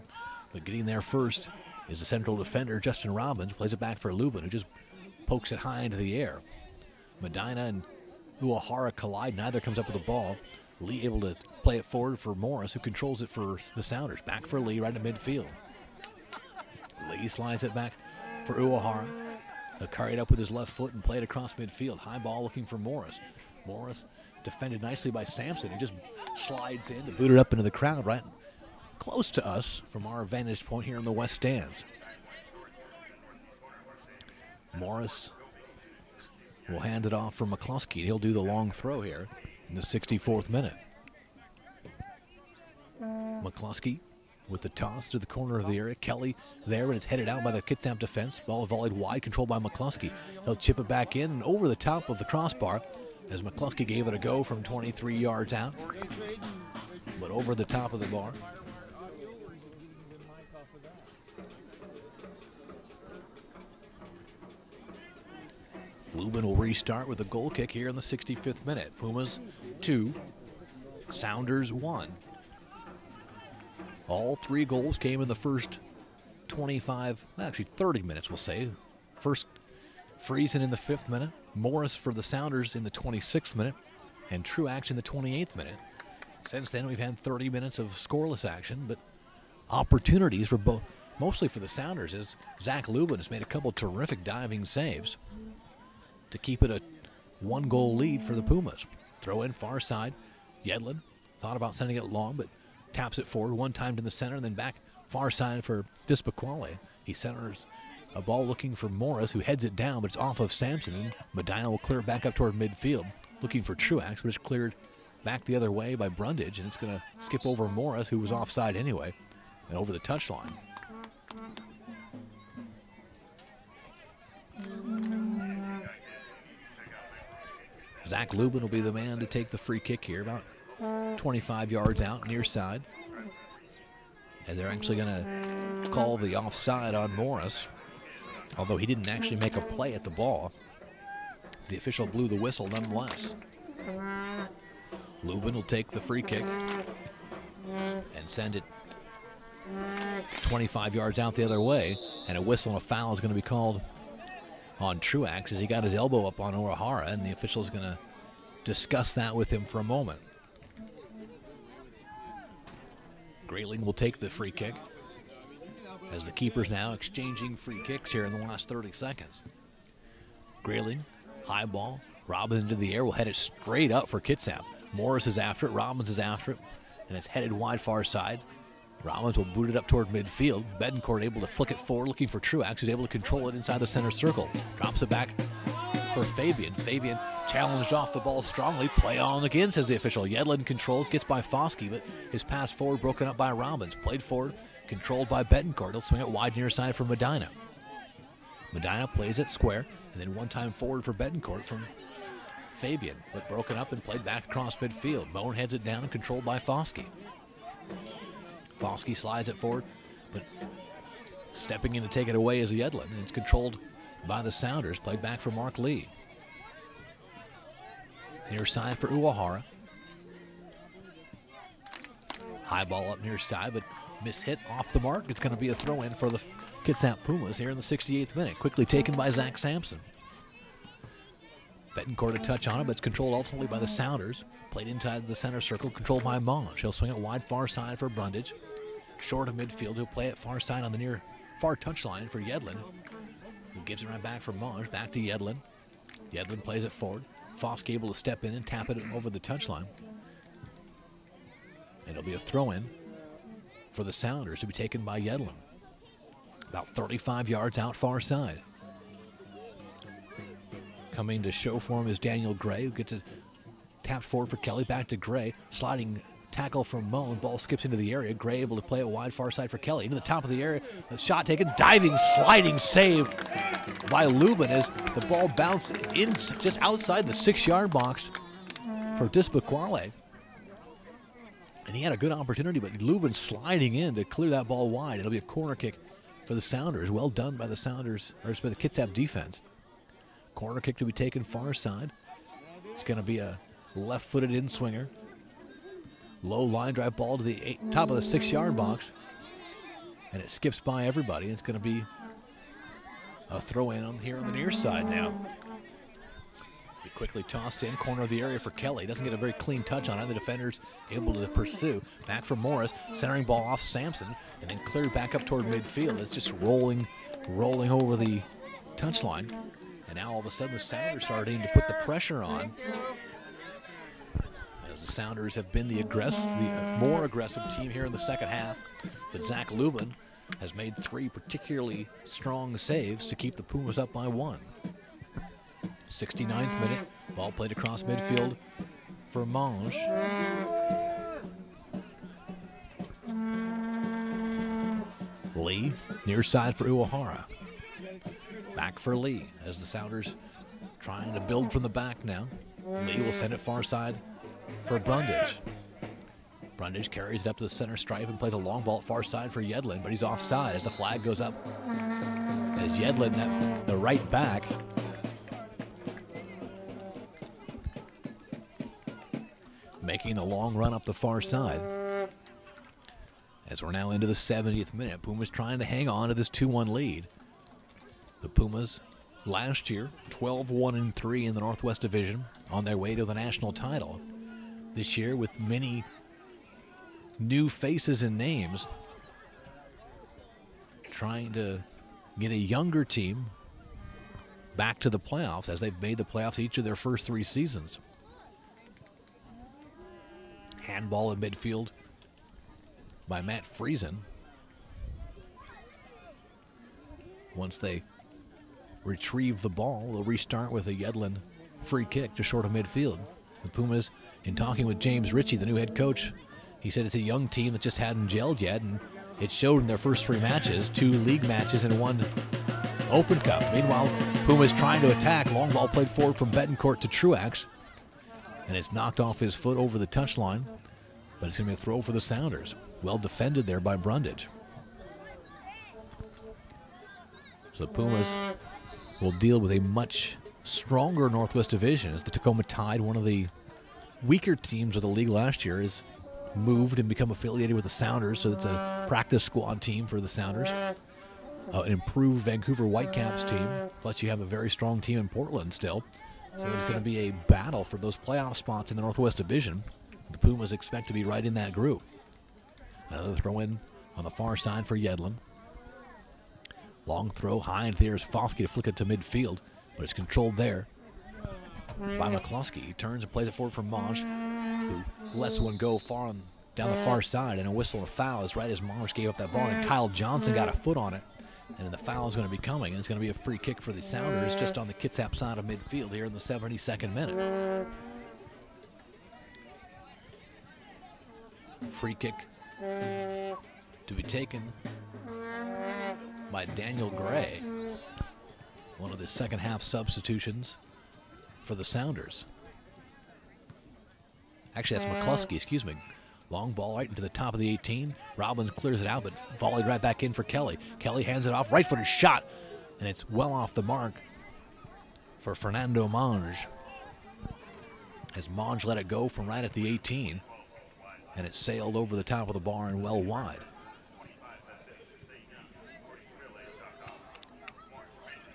but getting there first is the central defender, Justin Robbins. Plays it back for Lubin, who just pokes it high into the air. Medina and Uehara collide. Neither comes up with the ball. Lee able to play it forward for Morris, who controls it for the Sounders. Back for Lee right in midfield. Lee slides it back for Uehara. He'll carry it up with his left foot and play it across midfield. High ball looking for Morris. Morris defended nicely by Sampson. He just slides in to boot it up into the crowd right close to us from our vantage point here in the west stands. Morris will hand it off for McCluskey. He'll do the long throw here in the 64th minute. McCluskey with the toss to the corner of the area. Kelly there, and it's headed out by the Kitsap defense. Ball volleyed wide, controlled by McCluskey. He'll chip it back in and over the top of the crossbar as McCluskey gave it a go from 23 yards out, but over the top of the bar. Lubin will restart with a goal kick here in the 65th minute. Pumas 2, Sounders 1. All 3 goals came in the first 25, actually 30 minutes, we'll say. First, Friesen in the 5th minute, Morris for the Sounders in the 26th minute, and Truax in the 28th minute. Since then, we've had 30 minutes of scoreless action, but opportunities for both, mostly for the Sounders, as Zach Lubin has made a couple terrific diving saves to keep it a 1-goal lead for the Pumas. Throw in far side. Yedlin thought about sending it long, but taps it forward, one time to the center, and then back far side for Dispaquale. He centers a ball looking for Morris, who heads it down, but it's off of Sampson, and Medina will clear it back up toward midfield, looking for Truax, but it's cleared back the other way by Brundage, and it's going to skip over Morris, who was offside anyway, and over the touchline. Zach Lubin will be the man to take the free kick here, about 25 yards out, near side. As they're actually going to call the offside on Morris, although he didn't actually make a play at the ball. The official blew the whistle nonetheless. Lubin will take the free kick and send it 25 yards out the other way, and a whistle and a foul is going to be called on Truax as he got his elbow up on Uehara, and the official is going to discuss that with him for a moment. Grayling will take the free kick as the keepers now exchanging free kicks here in the last 30 seconds. Grayling, high ball, Robbins into the air, will head it straight up for Kitsap. Morris is after it, Robbins is after it, and it's headed wide far side. Robbins will boot it up toward midfield. Betancourt able to flick it forward, looking for Truax, who's able to control it inside the center circle. Drops it back for Fabian. Fabian challenged off the ball strongly. Play on again, says the official. Yedlin controls, gets by Foskey, but his pass forward broken up by Robbins. Played forward, controlled by Betancourt. He'll swing it wide near side for Medina. Medina plays it square, and then one time forward for Betancourt from Fabian, but broken up and played back across midfield. Bone heads it down and controlled by Foskey. Foskey slides it forward, but stepping in to take it away is Yedlin, and it's controlled by the Sounders. Played back for Mark Lee. Near side for Uehara. High ball up near side, but mishit off the mark. It's going to be a throw-in for the Kitsap Pumas here in the 68th minute. Quickly taken by Zach Sampson. Betancourt a touch on it, but it's controlled ultimately by the Sounders. Played inside the center circle, controlled by Monge. He'll swing it wide far side for Brundage. Short of midfield, he'll play it far side on the near far touchline for Yedlin, who gives it right back for Monge. Back to Yedlin. Yedlin plays it forward. Fosk able to step in and tap it over the touchline. It'll be a throw-in for the Sounders to be taken by Yedlin. About 35 yards out far side. Coming to show for him is Daniel Gray, who gets it tapped forward for Kelly. Back to Gray. Sliding tackle from Moan. Ball skips into the area. Gray able to play it wide far side for Kelly. Into the top of the area. A shot taken. Diving, sliding save by Lubin as the ball bounced in just outside the 6-yard box for Dispaquale. And he had a good opportunity, but Lubin sliding in to clear that ball wide. It'll be a corner kick for the Sounders. Well done by the Sounders, or by the Kitsap defense. Corner kick to be taken far side. It's going to be a left-footed in-swinger. Low line drive ball to the top of the 6-yard box. And it skips by everybody. It's going to be a throw-in here on the near side now. Be quickly tossed in, corner of the area for Kelly. Doesn't get a very clean touch on it. The defender's able to pursue. Back for Morris. Centering ball off Sampson. And then cleared back up toward midfield. It's just rolling over the touchline. And now all of a sudden the Sounders starting to put the pressure on. As the Sounders have been the more aggressive team here in the second half. But Zach Lubin has made 3 particularly strong saves to keep the Pumas up by 1. 69th minute, ball played across midfield for Monge. Lee, near side for Uehara. Back for Lee as the Sounders trying to build from the back now. Lee will send it far side for Brundage. Brundage carries it up to the center stripe and plays a long ball at far side for Yedlin, but he's offside as the flag goes up. As Yedlin, the right back, making the long run up the far side. As we're now into the 70th minute, Pumas trying to hang on to this 2-1 lead. The Pumas last year, 12-1-3 in the Northwest Division, on their way to the national title. This year, with many new faces and names, trying to get a younger team back to the playoffs, as they've made the playoffs each of their first 3 seasons. Handball in midfield by Matt Friesen. Once they retrieve the ball, they'll restart with a Yedlin free kick to short of midfield. The Pumas, in talking with James Ritchie, the new head coach, he said it's a young team that just hadn't gelled yet, and it showed in their first 3 matches, 2 league matches and 1 Open Cup. Meanwhile, Pumas trying to attack. Long ball played forward from Betancourt to Truax, and it's knocked off his foot over the touchline, but it's going to be a throw for the Sounders. Well defended there by Brundage. So the Pumas will deal with a much stronger Northwest Division as the Tacoma Tide, one of the weaker teams of the league last year, is moved and become affiliated with the Sounders, so it's a practice squad team for the Sounders. An improved Vancouver Whitecaps team, plus you have a very strong team in Portland still. So there's going to be a battle for those playoff spots in the Northwest Division. The Pumas expect to be right in that group. Another throw in on the far side for Yedlin. Long throw high, and there's Foskey to flick it to midfield, but it's controlled there by McCluskey. He turns and plays it forward for Monge, who lets one go far on down the far side, and a whistle of foul is right as Monge gave up that ball, and Kyle Johnson got a foot on it, and the foul is going to be coming, and it's going to be a free kick for the Sounders just on the Kitsap side of midfield here in the 72nd minute. Free kick to be taken by Daniel Gray, one of the second half substitutions for the Sounders. Actually, that's McCluskey, excuse me. Long ball right into the top of the 18. Robbins clears it out, but volleyed right back in for Kelly. Kelly hands it off, right-footed shot, and it's well off the mark for Fernando Monge. As Monge let it go from right at the 18, and it sailed over the top of the bar and well wide.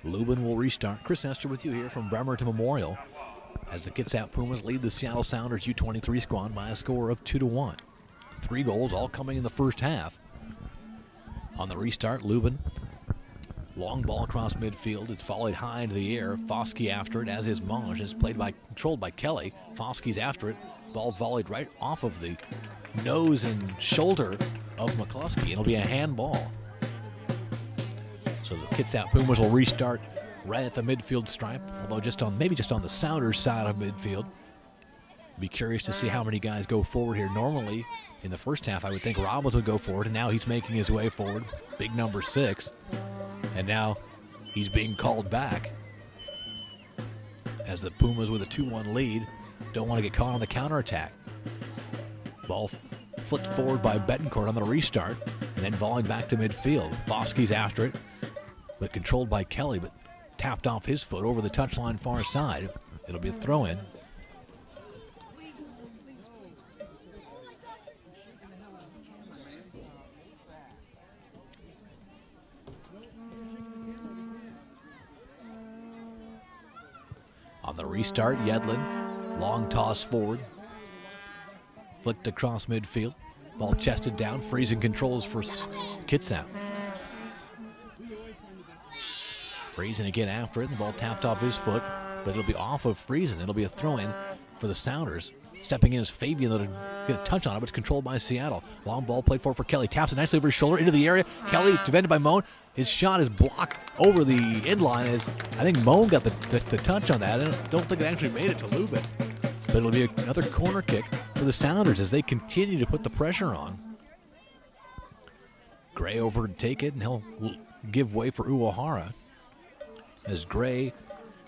Lubin will restart. Chris Nestor with you here from Bremerton Memorial as the Kitsap Pumas lead the Seattle Sounders U23 squad by a score of 2-1. 3 goals, all coming in the first half. On the restart, Lubin, long ball across midfield. It's volleyed high into the air. Foskey after it, as is Monge. It's controlled by Kelly. Foskey's after it. Ball volleyed right off of the nose and shoulder of McCluskey. It'll be a handball. So the Kitsap Pumas will restart right at the midfield stripe, although maybe just on the Sounders side of midfield. Be curious to see how many guys go forward here. Normally, in the first half, I would think Robbins would go forward, and now he's making his way forward. Big number 6. And now he's being called back as the Pumas, with a 2-1 lead, don't want to get caught on the counterattack. Ball flicked forward by Betancourt on the restart, and then volleyed back to midfield. Foskey's after it, but controlled by Kelly, but tapped off his foot over the touchline far side. It'll be a throw-in. On the restart, Yedlin, long toss forward, flicked across midfield, ball chested down. Friesen controls for Kitsap. Friesen again after it, the ball tapped off his foot, but it'll be off of Friesen. It'll be a throw-in for the Sounders. Stepping in is Fabian. That'll get a touch on it, but it's controlled by Seattle. Long ball played for Kelly. Taps it nicely over his shoulder into the area. Kelly defended by Moan. His shot is blocked over the end line. As I think Moan got the touch on that. I don't think it actually made it to Lubin. But it'll be another corner kick for the Sounders as they continue to put the pressure on. Gray over to take it, and he'll give way for Uehara. As Gray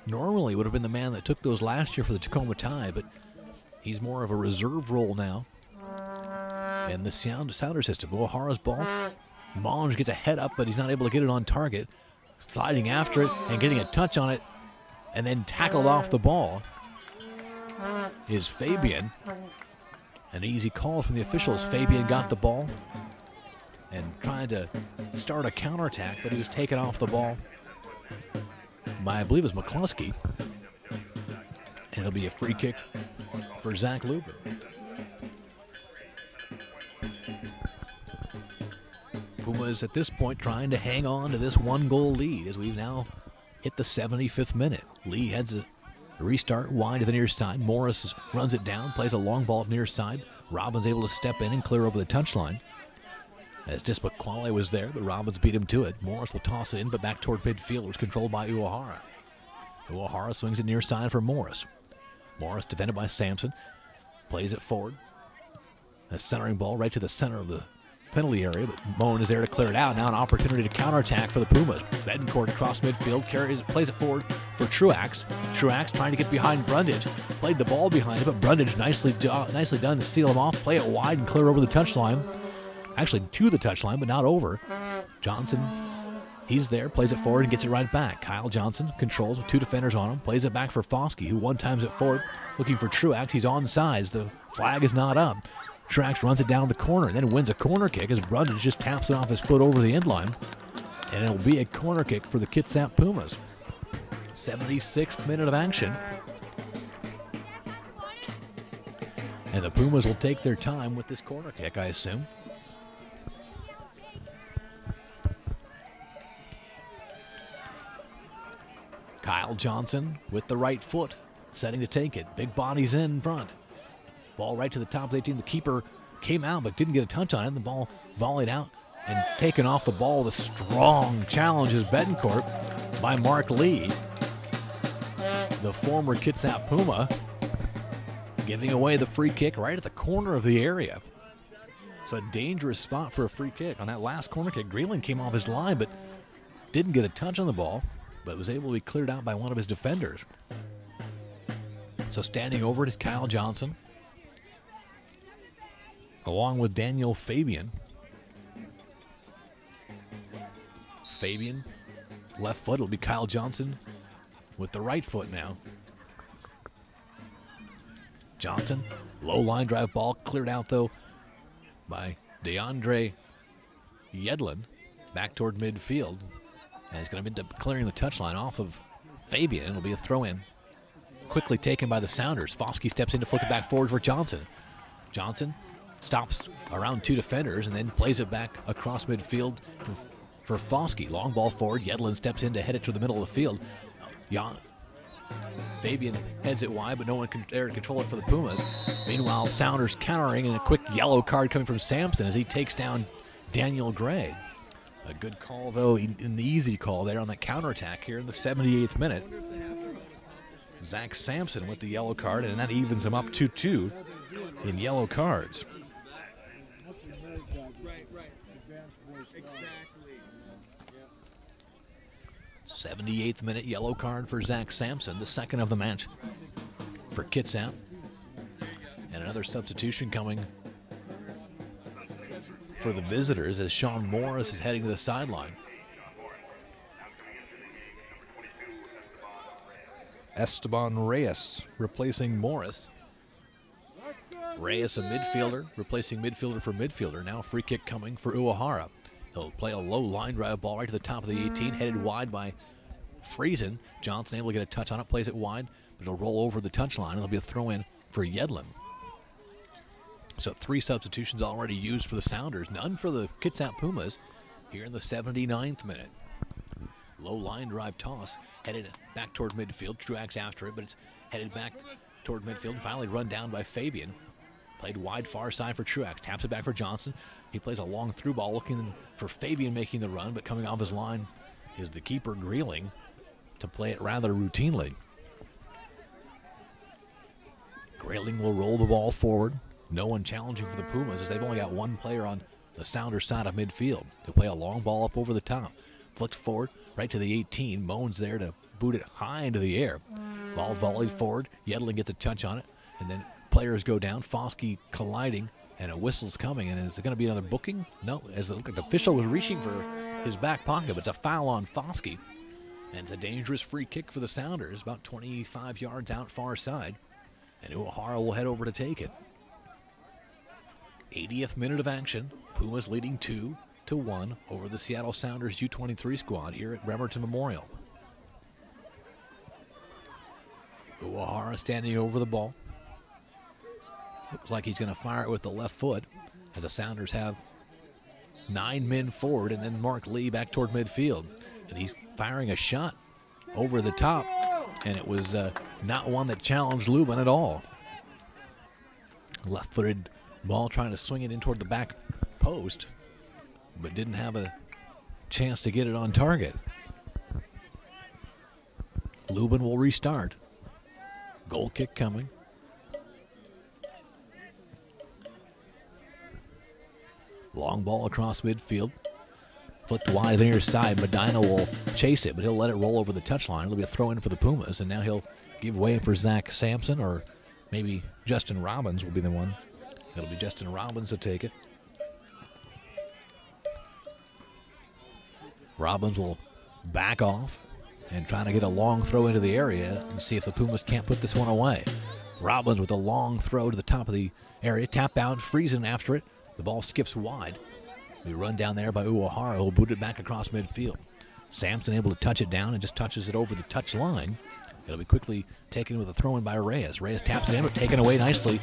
normally would have been the man that took those last year for the Tacoma Tide, but he's more of a reserve role now in the Sounder system. Uehara's ball. Monge gets a head up, but he's not able to get it on target. Sliding after it and getting a touch on it, and then tackled off the ball is Fabian. An easy call from the officials. Fabian got the ball and tried to start a counterattack, but he was taken off the ball by, I believe it was McCluskey. And it'll be a free kick for Zach Lubin. Pumas at this point trying to hang on to this 1-goal lead as we've now hit the 75th minute. Lee heads a restart wide to the near side. Morris runs it down, plays a long ball near side. Robbins able to step in and clear over the touchline. As Dispaquale was there, but Robbins beat him to it. Morris will toss it in, but back toward midfield. It was controlled by Uehara. Uehara swings it near side for Morris. Morris defended by Sampson. Plays it forward. A centering ball right to the center of the penalty area, but Moan is there to clear it out. Now an opportunity to counterattack for the Pumas. Betancourt across midfield, plays it forward for Truax. Truax trying to get behind Brundage. Played the ball behind it, but Brundage nicely done to seal him off. Play it wide and clear over the touchline. Actually to the touchline, but not over. Johnson, he's there, plays it forward and gets it right back. Kyle Johnson controls with 2 defenders on him, plays it back for Foskey, who one-times it forward, looking for Truax. He's on sides. The flag is not up. Truax runs it down the corner and then wins a corner kick as Brundage just taps it off his foot over the end line. And it'll be a corner kick for the Kitsap Pumas. 76th minute of action. And the Pumas will take their time with this corner kick, I assume. Kyle Johnson with the right foot, setting to take it. Big bodies in front. Ball right to the top of the 18. The keeper came out but didn't get a touch on it. The ball volleyed out and taken off the ball. The strong challenge is Betancourt by Mark Lee, the former Kitsap Puma, giving away the free kick right at the corner of the area. It's a dangerous spot for a free kick. On that last corner kick, Greenland came off his line but didn't get a touch on the ball, but was able to be cleared out by one of his defenders. So standing over it is Kyle Johnson, along with Daniel Fabian. Fabian, left foot. It'll be Kyle Johnson with the right foot now. Johnson, low line drive ball, cleared out though by DeAndre Yedlin, back toward midfield. And he's going to end up clearing the touchline off of Fabian. It'll be a throw-in. Quickly taken by the Sounders. Foskey steps in to flick it back forward for Johnson. Johnson stops around 2 defenders and then plays it back across midfield for Foskey. Long ball forward. Yedlin steps in to head it to the middle of the field. Fabian heads it wide, but no one can dare to control it for the Pumas. Meanwhile, Sounders countering, and a quick yellow card coming from Sampson as he takes down Daniel Gray. A good call, though, an easy call there on the counterattack here in the 78th minute. Zach Sampson with the yellow card, and that evens him up 2-2 in yellow cards. 78th minute yellow card for Zach Sampson, the second of the match for Kitsap. And another substitution coming for the visitors as Sean Morris is heading to the sideline. Esteban Reyes replacing Morris. Reyes, a midfielder, replacing midfielder for midfielder. Now free kick coming for Uehara. He'll play a low line drive ball right to the top of the 18, headed wide by Friesen. Johnson able to get a touch on it, plays it wide, but it'll roll over the touchline. It'll be a throw-in for Yedlin. So 3 substitutions already used for the Sounders, none for the Kitsap Pumas here in the 79th minute. Low line drive toss, headed back toward midfield. Truax after it, but it's headed back toward midfield and finally run down by Fabian. Played wide far side for Truax. Taps it back for Johnson. He plays a long through ball looking for Fabian making the run, but coming off his line is the keeper Greeling to play it rather routinely. Greeling will roll the ball forward. No one challenging for the Pumas as they've only got one player on the Sounders side of midfield. He'll play a long ball up over the top. Flicked forward right to the 18. Moan's there to boot it high into the air. Ball volleyed forward. Yedlin gets a touch on it. And then players go down. Foskey colliding. And a whistle's coming. And is it going to be another booking? No. As it looked like the official was reaching for his back pocket. But it's a foul on Foskey. And it's a dangerous free kick for the Sounders. About 25 yards out far side. And Uehara will head over to take it. 80th minute of action. Pumas leading 2-1 over the Seattle Sounders U23 squad here at Bremerton Memorial. Uehara standing over the ball. Looks like he's going to fire it with the left foot as the Sounders have 9 men forward and then Mark Lee back toward midfield. And he's firing a shot over the top, and it was not one that challenged Lubin at all. Left-footed ball trying to swing it in toward the back post, but didn't have a chance to get it on target. Lubin will restart. Goal kick coming. Long ball across midfield. Flicked wide to the near side. Medina will chase it, but he'll let it roll over the touchline. It'll be a throw-in for the Pumas, and now he'll give way for Zach Sampson, or maybe Justin Robbins will be the one. It'll be Justin Robbins to take it. Robbins will back off and try to get a long throw into the area and see if the Pumas can't put this one away. Robbins with a long throw to the top of the area. Tap out, Friesen after it. The ball skips wide. We run down there by Uehara, who'll boot it back across midfield. Sampson able to touch it down and just touches it over the touch line. It'll be quickly taken with a throw-in by Reyes. Reyes taps it in, but taken away nicely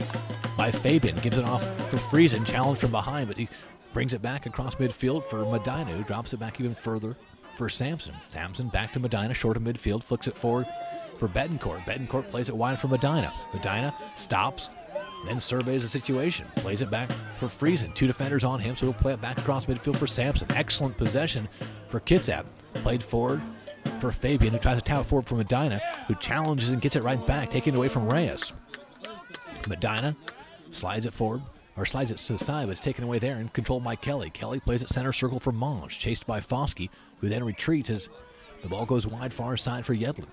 by Fabian. Gives it off for Friesen, challenged from behind, but he brings it back across midfield for Medina, who drops it back even further for Sampson. Sampson back to Medina, short of midfield, flicks it forward for Betancourt. Betancourt plays it wide for Medina. Medina stops, then surveys the situation. Plays it back for Friesen. 2 defenders on him, so he'll play it back across midfield for Sampson. Excellent possession for Kitsap. Played forward for Fabian, who tries to tap it forward for Medina, who challenges and gets it right back, taking it away from Reyes. Medina slides it forward, or slides it to the side, but it's taken away there and controlled by Kelly. Kelly plays it center circle for Monge, chased by Foskey, who then retreats as the ball goes wide far side for Yedlin.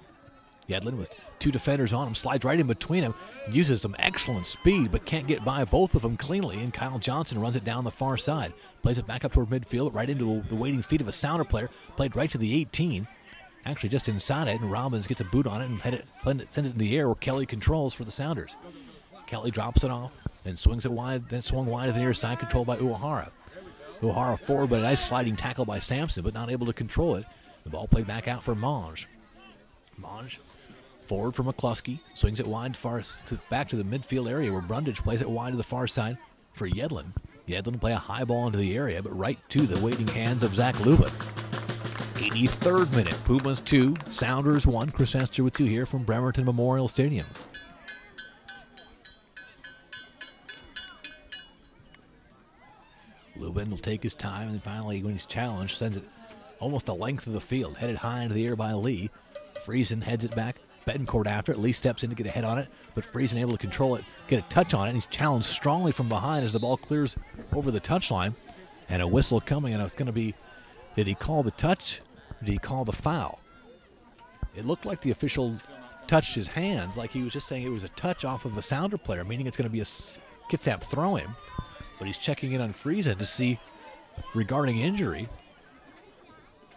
Yedlin with 2 defenders on him, slides right in between them, uses some excellent speed, but can't get by both of them cleanly, and Kyle Johnson runs it down the far side. Plays it back up toward midfield, right into the waiting feet of a Sounder player, played right to the 18. Actually just inside it, and Robbins gets a boot on it and sends it in the air where Kelly controls for the Sounders. Kelly drops it off and swings it wide, then swung wide to the near side, controlled by Uehara. Uehara forward, but a nice sliding tackle by Sampson, but not able to control it. The ball played back out for Monge. Monge forward for McCluskey, swings it wide back to the midfield area where Brundage plays it wide to the far side for Yedlin. Yedlin will play a high ball into the area, but right to the waiting hands of Zach Lubin. 83rd minute, Pumas 2, Sounders 1. Chris Hester with you here from Bremerton Memorial Stadium. Lubin will take his time, and then finally, when he's challenged, sends it almost the length of the field, headed high into the air by Lee. Friesen heads it back. Betancourt after it. Lee steps in to get a head on it, but Friesen able to control it, get a touch on it, and he's challenged strongly from behind as the ball clears over the touchline. And a whistle coming, and it's going to be, did he call the touch? Or did he call the foul? It looked like the official touched his hands, like he was just saying it was a touch off of a Sounder player, meaning it's going to be a Kitsap throw-in. But he's checking in on Friesen to see regarding injury.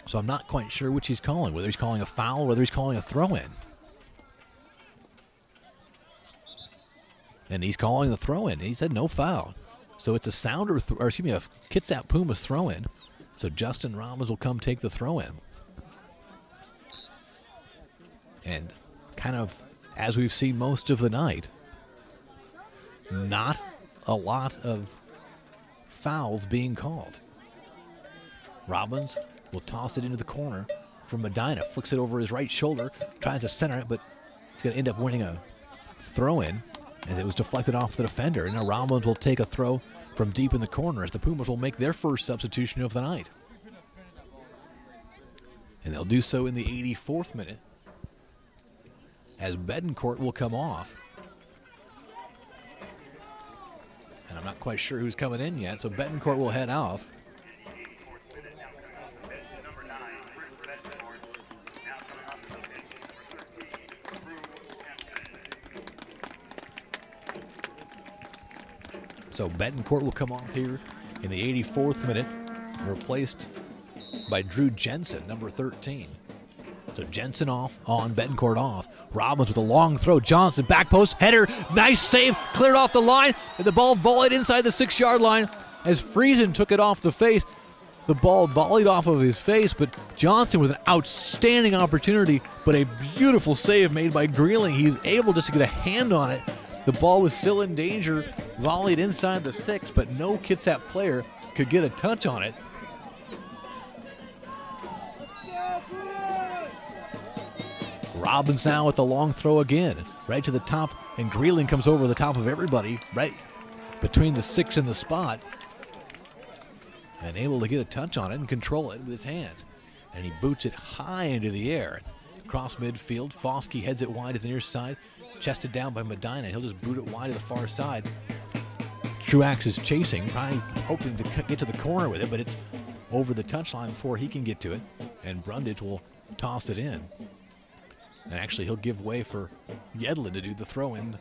So I'm not quite sure which he's calling, whether he's calling a foul or whether he's calling a throw-in. And he's calling the throw-in. He said no foul. So it's a Sounder, a Kitsap Pumas throw-in. So Justin Robbins will come take the throw-in. And kind of, as we've seen most of the night, not a lot of fouls being called. Robbins will toss it into the corner from Medina, flicks it over his right shoulder, tries to center it, but he's going to end up winning a throw-in as it was deflected off the defender. And now Robbins will take a throw from deep in the corner as the Pumas will make their first substitution of the night. And they'll do so in the 84th minute as Bedencourt will come off. And I'm not quite sure who's coming in yet, so Bedencourt will head off. So Bedencourt will come off here in the 84th minute, replaced by Drew Jensen, number 13. So Jensen off, on, Bedencourt off. Robbins with a long throw. Johnson, back post, header, nice save, cleared off the line, and the ball volleyed inside the 6-yard line as Friesen took it off the face. The ball volleyed off of his face, but Johnson with an outstanding opportunity, but a beautiful save made by Greeling. He was able just to get a hand on it. The ball was still in danger, volleyed inside the 6, but no Kitsap player could get a touch on it. Robbins now with the long throw again, right to the top, and Greeling comes over the top of everybody, right between the 6 and the spot, and able to get a touch on it and control it with his hands. And he boots it high into the air. Across midfield, Foskey heads it wide to the near side, chested down by Medina. He'll just boot it wide to the far side. Truax is chasing, probably hoping to get to the corner with it, but it's over the touchline before he can get to it, and Brundage will toss it in. And actually, he'll give way for Yedlin to do the throw-in.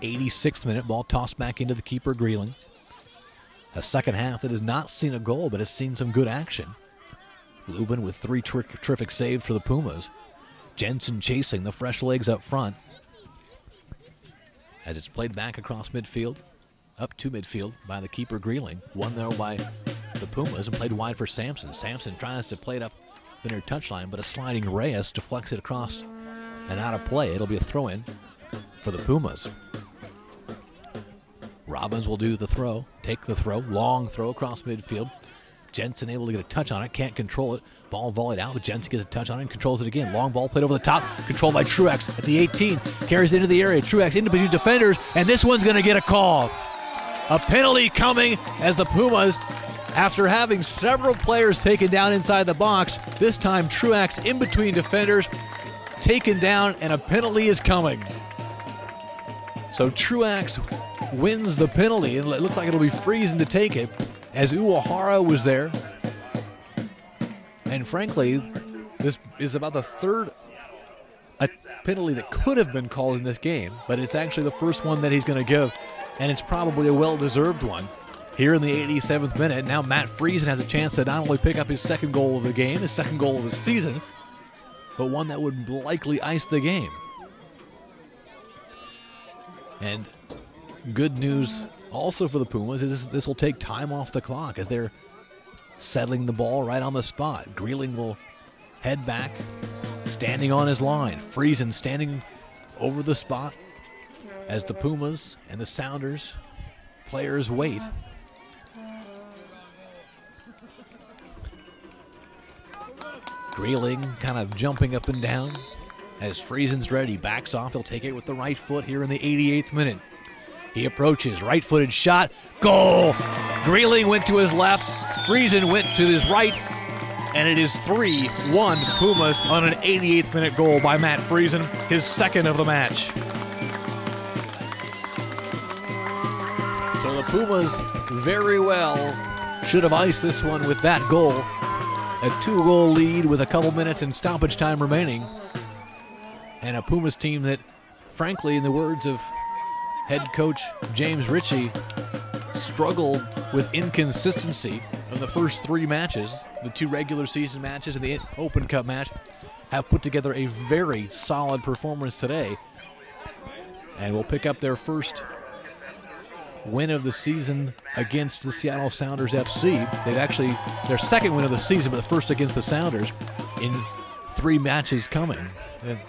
'86th minute, ball tossed back into the keeper, Greeling. A second half that has not seen a goal, but has seen some good action. Lubin with 3 terrific saves for the Pumas. Jensen chasing the fresh legs up front. As it's played back across midfield, up to midfield by the keeper, Greeling. Won there by the Pumas and played wide for Sampson. Sampson tries to play it up the near touchline, but a sliding Reyes deflects it across and out of play. It'll be a throw-in for the Pumas. Robbins will do the throw, take the throw, long throw across midfield. Jensen able to get a touch on it, can't control it. Ball volleyed out, but Jensen gets a touch on it and controls it again. Long ball played over the top, controlled by Truax at the 18. Carries it into the area, Truax into between defenders, and this one's going to get a call. A penalty coming as the Pumas, after having several players taken down inside the box, this time Truax in between defenders, taken down, and a penalty is coming. So Truax wins the penalty, and it looks like it'll be Friesen to take it, as Uehara was there. And frankly, this is about the third penalty that could have been called in this game, but it's actually the first one that he's going to give, and it's probably a well-deserved one. Here in the 87th minute, now Matt Friesen has a chance to not only pick up his second goal of the game, his second goal of the season, but one that would likely ice the game. And good news also for the Pumas is this will take time off the clock as they're settling the ball right on the spot. Greeling will head back, standing on his line. Friesen standing over the spot as the Pumas and the Sounders players wait. Greeling kind of jumping up and down as Friesen's ready. Backs off. He'll take it with the right foot here in the 88th minute. He approaches, right-footed shot, goal! Greeling went to his left, Friesen went to his right, and it is 3-1 Pumas on an 88th minute goal by Matt Friesen, his second of the match. So the Pumas very well should have iced this one with that goal. A 2-goal lead with a couple minutes in stoppage time remaining. And a Pumas team that, frankly, in the words of head coach James Ritchie, struggled with inconsistency in the first 3 matches. The 2 regular season matches and the Open Cup match have put together a very solid performance today, and will pick up their first win of the season against the Seattle Sounders FC. They've actually, their second win of the season, but the first against the Sounders in 3 matches coming. And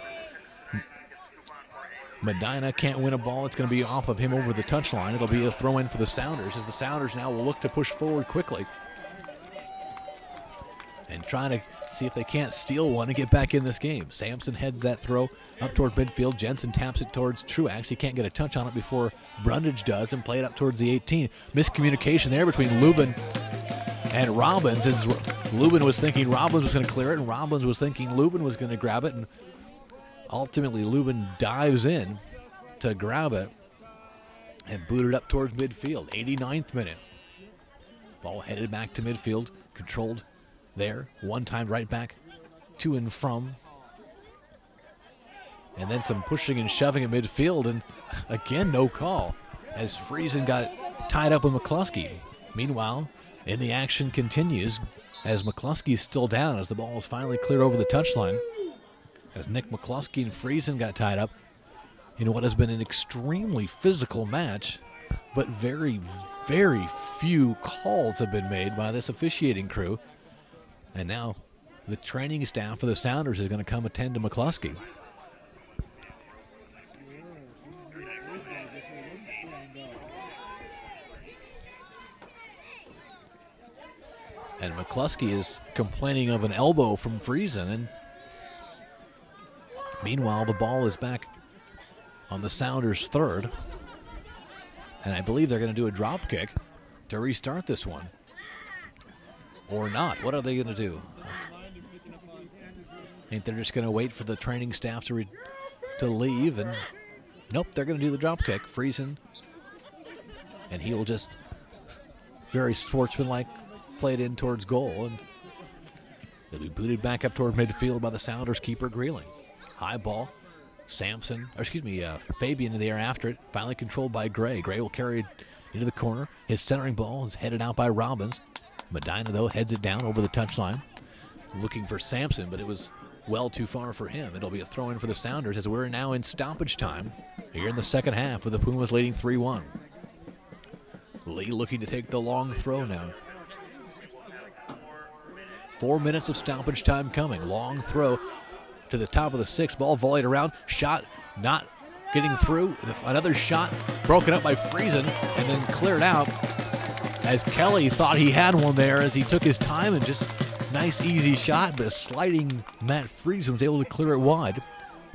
Medina can't win a ball. It's going to be off of him over the touchline. It'll be a throw-in for the Sounders, as the Sounders now will look to push forward quickly. And and trying to see if they can't steal one and get back in this game. Sampson heads that throw up toward midfield. Jensen taps it towards Truax. He can't get a touch on it before Brundage does and play it up towards the 18. Miscommunication there between Lubin and Robbins, as Lubin was thinking Robbins was going to clear it, and Robbins was thinking Lubin was going to grab it, and ultimately Lubin dives in to grab it and boot it up towards midfield. 89th minute. Ball headed back to midfield, controlled there, one time right back to and from. And then some pushing and shoving at midfield, and again, no call as Friesen got tied up with McCluskey. Meanwhile, and the action continues as McCluskey's still down as the ball is finally cleared over the touchline. As Nick McCluskey and Friesen got tied up in what has been an extremely physical match, but very, very few calls have been made by this officiating crew. And now the training staff for the Sounders is going to come attend to McCluskey. And McCluskey is complaining of an elbow from Friesen. And meanwhile, the ball is back on the Sounders' third. And I believe they're going to do a drop kick to restart this one. Or not. What are they going to do? I think they're just going to wait for the training staff to leave. And nope, they're going to do the drop kick. Friesen. And he will just very sportsmanlike play it in towards goal. And it'll be booted back up toward midfield by the Sounders keeper Greeling. High ball. Sampson, or excuse me, Fabian in the air after it. Finally controlled by Gray. Gray will carry it into the corner. His centering ball is headed out by Robbins. Medina, though, heads it down over the touchline. Looking for Sampson, but it was well too far for him. It'll be a throw-in for the Sounders as we're now in stoppage time here in the second half with the Pumas leading 3-1. Lee looking to take the long throw now. 4 minutes of stoppage time coming. Long throw to the top of the sixth. Ball volleyed around. Shot not getting through. Another shot broken up by Friesen and then cleared out as Kelly thought he had one there as he took his time and just nice easy shot, but a sliding Matt Friesen was able to clear it wide.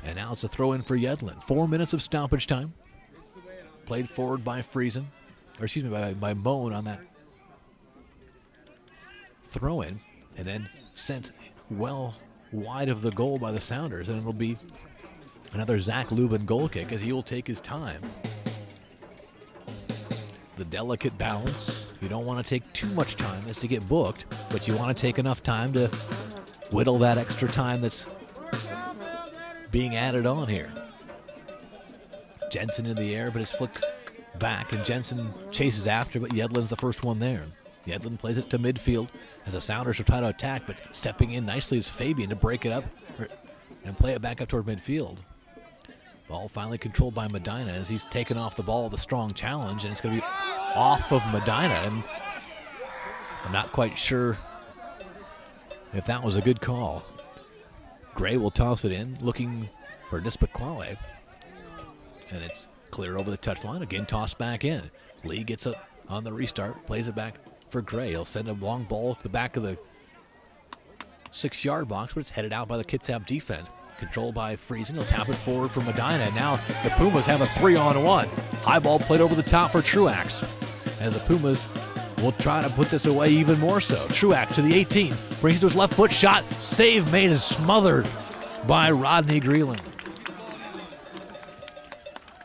And now it's a throw in for Yedlin. 4 minutes of stoppage time. Played forward by Friesen, or excuse me, by Moan on that throw in, and then sent well wide of the goal by the Sounders, and it'll be another Zach Lubin goal kick as he will take his time. The delicate balance. You don't want to take too much time as to get booked, but you want to take enough time to whittle that extra time that's being added on here. Jensen in the air, but it's flicked back, and Jensen chases after, but Yedlin's the first one there. Yedlin plays it to midfield as the Sounders are trying to attack, but stepping in nicely is Fabian to break it up and play it back up toward midfield. Ball finally controlled by Medina as he's taken off the ball with a strong challenge, and it's going to be off of Medina, and I'm not quite sure if that was a good call. Gray will toss it in, looking for Dispaquale, and it's cleared over the touchline. Again, tossed back in. Lee gets it on the restart, plays it back for Gray. He'll send a long ball to the back of the 6-yard box, but it's headed out by the Kitsap defense. Controlled by Friesen. He'll tap it forward for Medina. Now the Pumas have a 3-on-1. High ball played over the top for Truax, as the Pumas will try to put this away even more so. Truax to the 18. Brings it to his left foot. Shot. Save made and smothered by Rodney Greeling.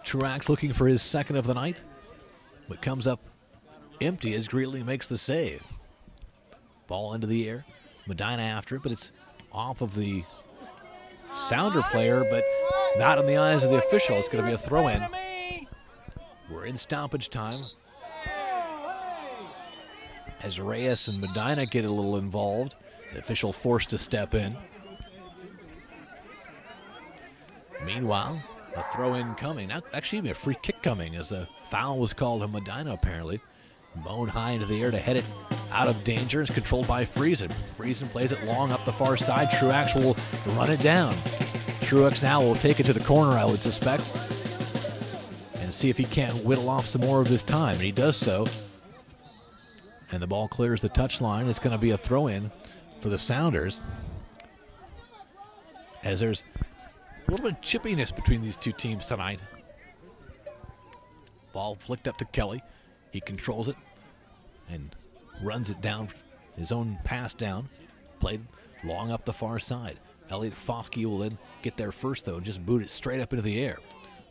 Truax looking for his second of the night, but comes up empty as Greeley makes the save. Ball into the air. Medina after it, but it's off of the Sounder player, but not in the eyes of the official. It's going to be a throw-in. We're in stoppage time as Reyes and Medina get a little involved. The official forced to step in. Meanwhile, a throw-in coming. Now, actually, a free kick coming as the foul was called on Medina, apparently. Moan high into the air to head it out of danger. It's controlled by Friesen. Friesen plays it long up the far side. Truax will run it down. Truax now will take it to the corner, I would suspect, and see if he can't whittle off some more of his time. And he does so. And the ball clears the touchline. It's going to be a throw-in for the Sounders, as there's a little bit of chippiness between these two teams tonight. Ball flicked up to Kelly. He controls it and runs it down, his own pass down, played long up the far side. Elliot Foskey will then get there first, though, and just boot it straight up into the air.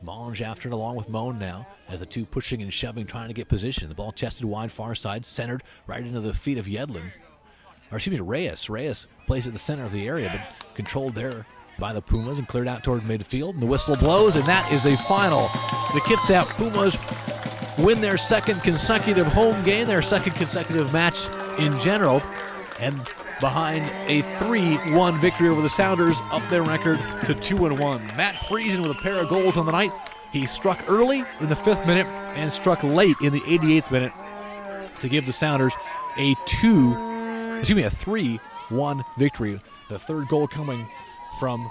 Monge after it along with Moan now, as the two pushing and shoving, trying to get position. The ball chested wide far side, centered right into the feet of Yedlin. Or excuse me, Reyes. Reyes plays at the center of the area, but controlled there by the Pumas and cleared out toward midfield. And the whistle blows, and that is a final. The Kitsap Pumas win their second consecutive home game, their second consecutive match in general, and behind a 3-1 victory over the Sounders, up their record to 2-1. Matt Friesen with a pair of goals on the night. He struck early in the 5th minute and struck late in the 88th minute to give the Sounders a 3-1 victory. The third goal coming from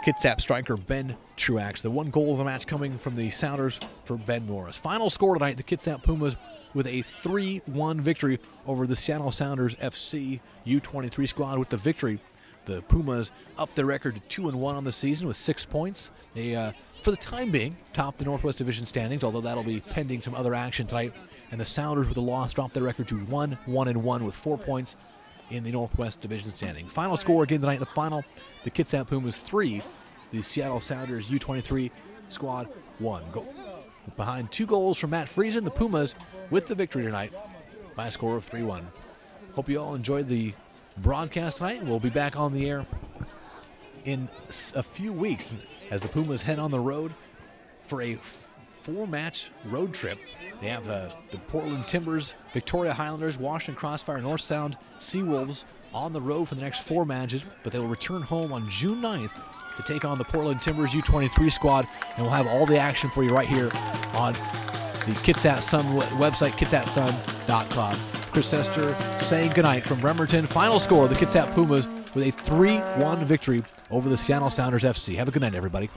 Kitsap striker Ben Truax. The one goal of the match coming from the Sounders for Ben Morris. Final score tonight, the Kitsap Pumas with a 3-1 victory over the Seattle Sounders FC U23 squad. With the victory, the Pumas up their record to 2-1 on the season with 6 points. They, for the time being, top the Northwest Division standings, although that'll be pending some other action tonight. And the Sounders, with a loss, dropped their record to 1-1 with 4 points in the Northwest Division standing. Final score again tonight in the final, the Kitsap Pumas 3, the Seattle Sounders U23 squad 1. Behind 2 goals from Matt Friesen, the Pumas with the victory tonight by a score of 3-1. Hope you all enjoyed the broadcast tonight. We'll be back on the air in a few weeks as the Pumas head on the road for a 4-match road trip. They have the Portland Timbers, Victoria Highlanders, Washington Crossfire, North Sound Seawolves on the road for the next 4 matches, but they will return home on June 9th to take on the Portland Timbers U23 squad, and we'll have all the action for you right here on the Kitsap Sun website, kitsapsun.com. Chris Hester saying goodnight from Bremerton. Final score, the Kitsap Pumas with a 3-1 victory over the Seattle Sounders FC. Have a good night, everybody.